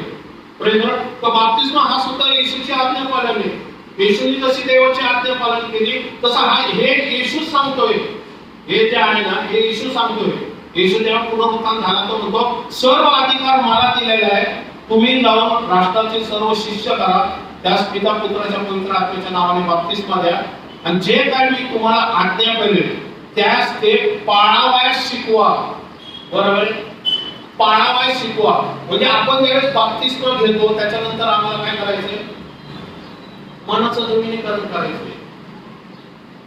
तर बाप्तिस्मा हा सुद्धा येशूची आज्ञा पालन आहे. येशूने जशी देवाची आज्ञा पालन केली तसं हा हे येशू सांगतोय. हे जे आहे ना, हे येशू सांगतोय. येशू जेव्हा पुनरुत्थान झाला तो म्हणतो सर्व अधिकार मला दिलेला आहे, तुम्ही जाऊन राष्ट्राचे सर्व शिष्य करा, त्यास पिता पुत्राच्या पवित्र आत्म्याच्या नावाने बाप्तिस्मा द्या आणि जे काय मी तुम्हाला आज्ञा केली त्यास ते पाळावयास शिकवा. बरोबर, पाळावयास शिकवा. म्हणजे आपण ज्यावेळेस बाप्तिस्मा घेतो त्याच्यानंतर आम्हाला काय करायचंय? मनाचं नवीनीकरण करायचंय.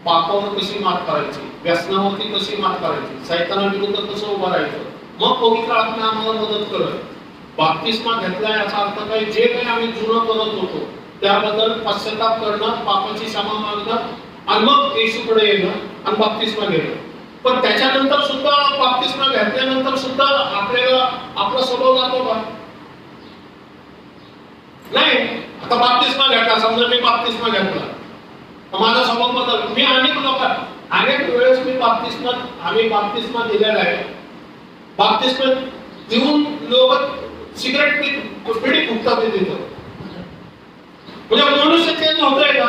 पापावर कशी मात करायची, व्यसनावरती कशी मात करायची, शैतानाविरुद्ध कसं उभं राहायचं, मग पवित्र आत्मा आम्हाला मदत करत. बाप्तिस्मा घेतला याचा अर्थ काय? जे काही आम्ही जुनं करत होतो त्याबद्दल पश्चाताप करणं, पापाची क्षमा मागणं आणि मग येशूकडे येणं आणि बाप्तिस्मा घेणं. पण त्याच्यानंतर सुद्धा बाप्तिस्मा घेतल्यानंतर सुद्धा आपल्याला आपला स्वभाव जातो का? नाही. आता बाप्तिस्मा घेतला, समजा मी बाप्तिस्मा घेतला, माझा स्वभाव बदल. मी अनेक वेळेस मी आम्ही बाप्तिस्मा दिलेला आहे. बाप्तिस्मा देऊन लोक सिगरेट पिढी फुकतात तिथं. म्हणजे मनुष्य चेंज होतोय का?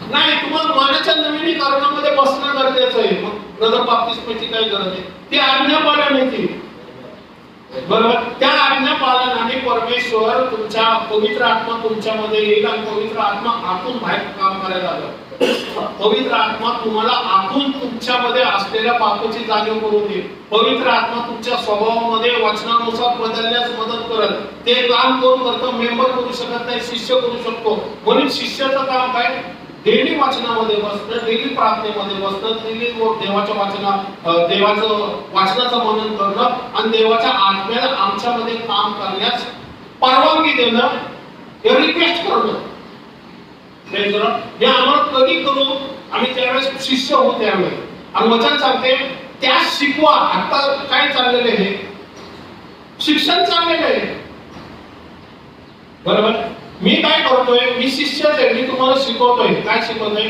नाही. तुम्हाला मनाच्या नवीनीकरणामध्ये बसणं गरजेचं आहे. मग नगर बाप्तिस्माची काय गरज आहे? ती आज्ञा पालनाची. बरोबर, त्या आज्ञा पालनाने परमेश्वर तुमच्या पवित्र आत्मा तुमच्यामध्ये येईल आणि पवित्र आत्मा आतून बाहेर काम करायला लागलं. पवित्र आत्मा तुम्हाला आतून तुमच्यामध्ये असलेल्या पापाची जाणीव करून देईल. पवित्र आत्मा तुमच्या स्वभावामध्ये वचनानुसार बदलण्यास मदत करेल. ते काम कोण करतं? मेंबर करू शकत नाही, शिष्य करू शकतो. म्हणून शिष्याचं काम काय? डेली वाचनामध्ये बसणं, डेली प्रार्थनेमध्ये बसणं, डेली देवाचं वाचनाचं मनन करणं आणि देवाच्या आत्म्याला आमच्यामध्ये काम करण्यास परवानगी देणं, हे रिक्वेस्ट करणं. हे आम्हाला कधी करू? आम्ही त्यावेळेस शिष्य होऊ त्यावेळेस. आणि वचन सांगते त्या शिकवा. आता काय चाललेलं आहे? शिक्षण चाललेलं आहे, बरोबर. मी काय करतोय? मी शिष्यच आहे. मी तुम्हाला शिकवतोय. काय शिकवतोय?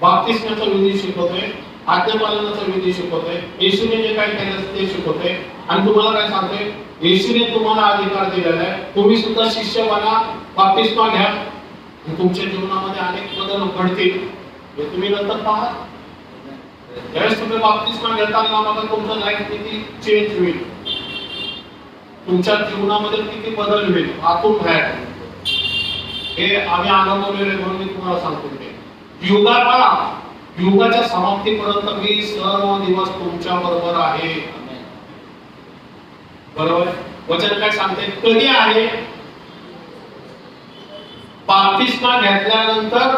बाप्तिस्माचा विधी शिकवतोय, आज्ञापालनाचा विधी शिकवतोय, येशूने जे काय केलं ते शिकवतोय. आणि तुम्हाला काय सांगतोय? येशूने तुम्हाला अधिकार दिलेला आहे, तुम्ही सुद्धा शिष्य बना, बाप्तिस्मा घ्या, तुमच्या जीवनामध्ये अनेक बदल घडतील. हे तुम्ही नंतर पहा. ज्यावेळेस तुम्ही बाप्तिस्मा घेताना मग तुमचं लाईफ किती चेंज होईल, तुमच्या जीवनामध्ये किती बदल होईल आतून बाहेर, हे आम्ही अनुभवलेले म्हणून मी तुम्हाला सांगतो. युगाच्या समाप्तीपर्यंत मी सर्व दिवस तुमच्या बरोबर आहे. बरोबर. वचन काय सांगते? कधी आहे? बाप्तिस्मा घेतल्यानंतर,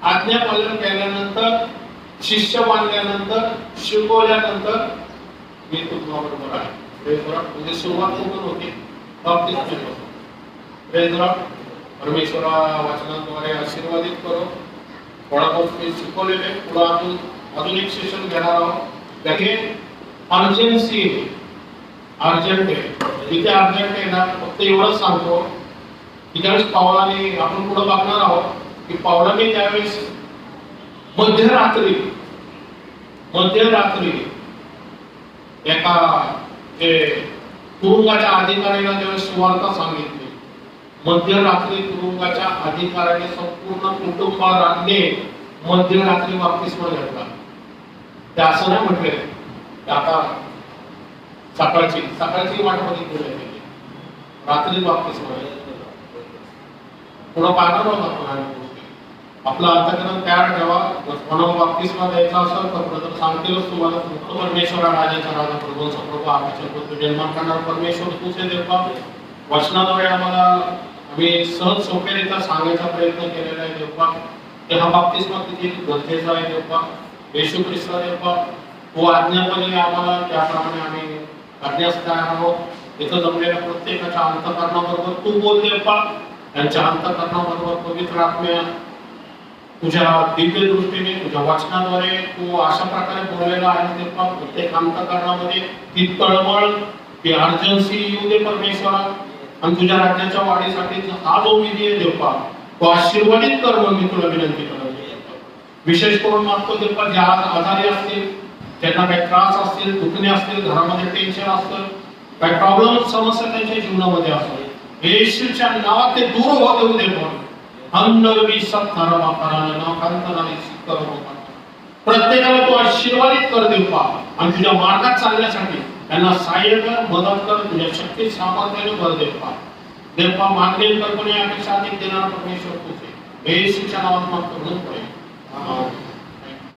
आज्ञापालन केल्यानंतर, शिष्य बांधल्यानंतर, शिकवल्यानंतर मी तुमच्या बरोबर आहे. म्हणजे सुरुवात कुठून होते? बाप्तिस्म्यापासून. परमेश्वरा वचनाद्वारे आशीर्वादित करो. थोडा बहुत मी शिकवलेले, पुढे अजून एक सेशन घेणार आहोत. अर्जन्सी, अर्जंट आहे. इथे अर्जंट आहे ना, फक्त एवढंच सांगतो की ज्यावेळेस पावलाने, आपण पुढे बघणार आहोत की पावलाने त्यावेळेस मध्यरात्री एका तुरुंगाच्या अधिकाऱ्याला ज्यावेळेस सुवार्ता सांगितली, मध्यरात्री तुरुंगाच्या अधिकाऱ्याने संपूर्ण कुटुंबाने मध्यरात्री बाप्तिस्मा घेतला. ते असं नाही म्हटले आता सकाळची वाट बघितली, रात्री बाप्तिस्मा. पुढे पाहणार आहोत आपण. आपलं अंतःकरण तयार ठेवा. कोणाला बाप्तिस्मा द्यायचा असेल तर ब्रदर सांगतीलच तुम्हाला. परमेश्वरा राजाचा राजा, प्रभूंचा प्रभू, आमच्या पुत्र निर्माण करणारा परमेश्वर तूच आहे देवा. वचनाद्वारे आम्ही सहज सोप्यारित्या सांगायचा प्रयत्न केलेला आहे देवा. की हा बाप्तिस्मा किती गरजेचा आहे देवा. येशू ख्रिस्त देवा, तू आज्ञापणे आम्हाला त्याप्रमाणे आम्ही करण्यास तयार आहोत. इथं जमलेल्या प्रत्येकाच्या अंतःकरणाबरोबर तू बोल देवा. त्यांच्या अंतःकरणाबरोबर पवित्र आत्म्या तुझ्या दिव्य दृष्टीने, तुझ्या वचनाद्वारे तू अशा प्रकारे बोललेला आहे देवा. प्रत्येक अंतःकरणामध्ये ती तळमळ, ती अर्जन्सी येऊ दे परमेश्वरा. आणि तुझ्या राज्याच्या वाढीसाठी हा जो विधी आहे देवा, तो आशीर्वादित कर म्हणून मी तुला विनंती करतो. विशेष करून मागतो देवा, जे आज आजारी असतील, त्यांना काही त्रास असतील, दुखणे असतील, घरामध्ये टेन्शन असतं, काही प्रॉब्लेम, समस्या त्यांच्या जीवनामध्ये असतील, येशूच्या नावात ते दूर होऊ देऊ दे. प्रत्येकाला तू आशीर्वादित कर देवा. आणि तुझ्या मार्गात चालण्यासाठी त्यांना सहाय्य कर, मदत कर, तुझ्या शक्ती सामर्थ्याने भर देवा. देवा मागणी कल्पने अपेक्षा देणारा परमेश्वर तुझे येशूच्या नावात मागतो.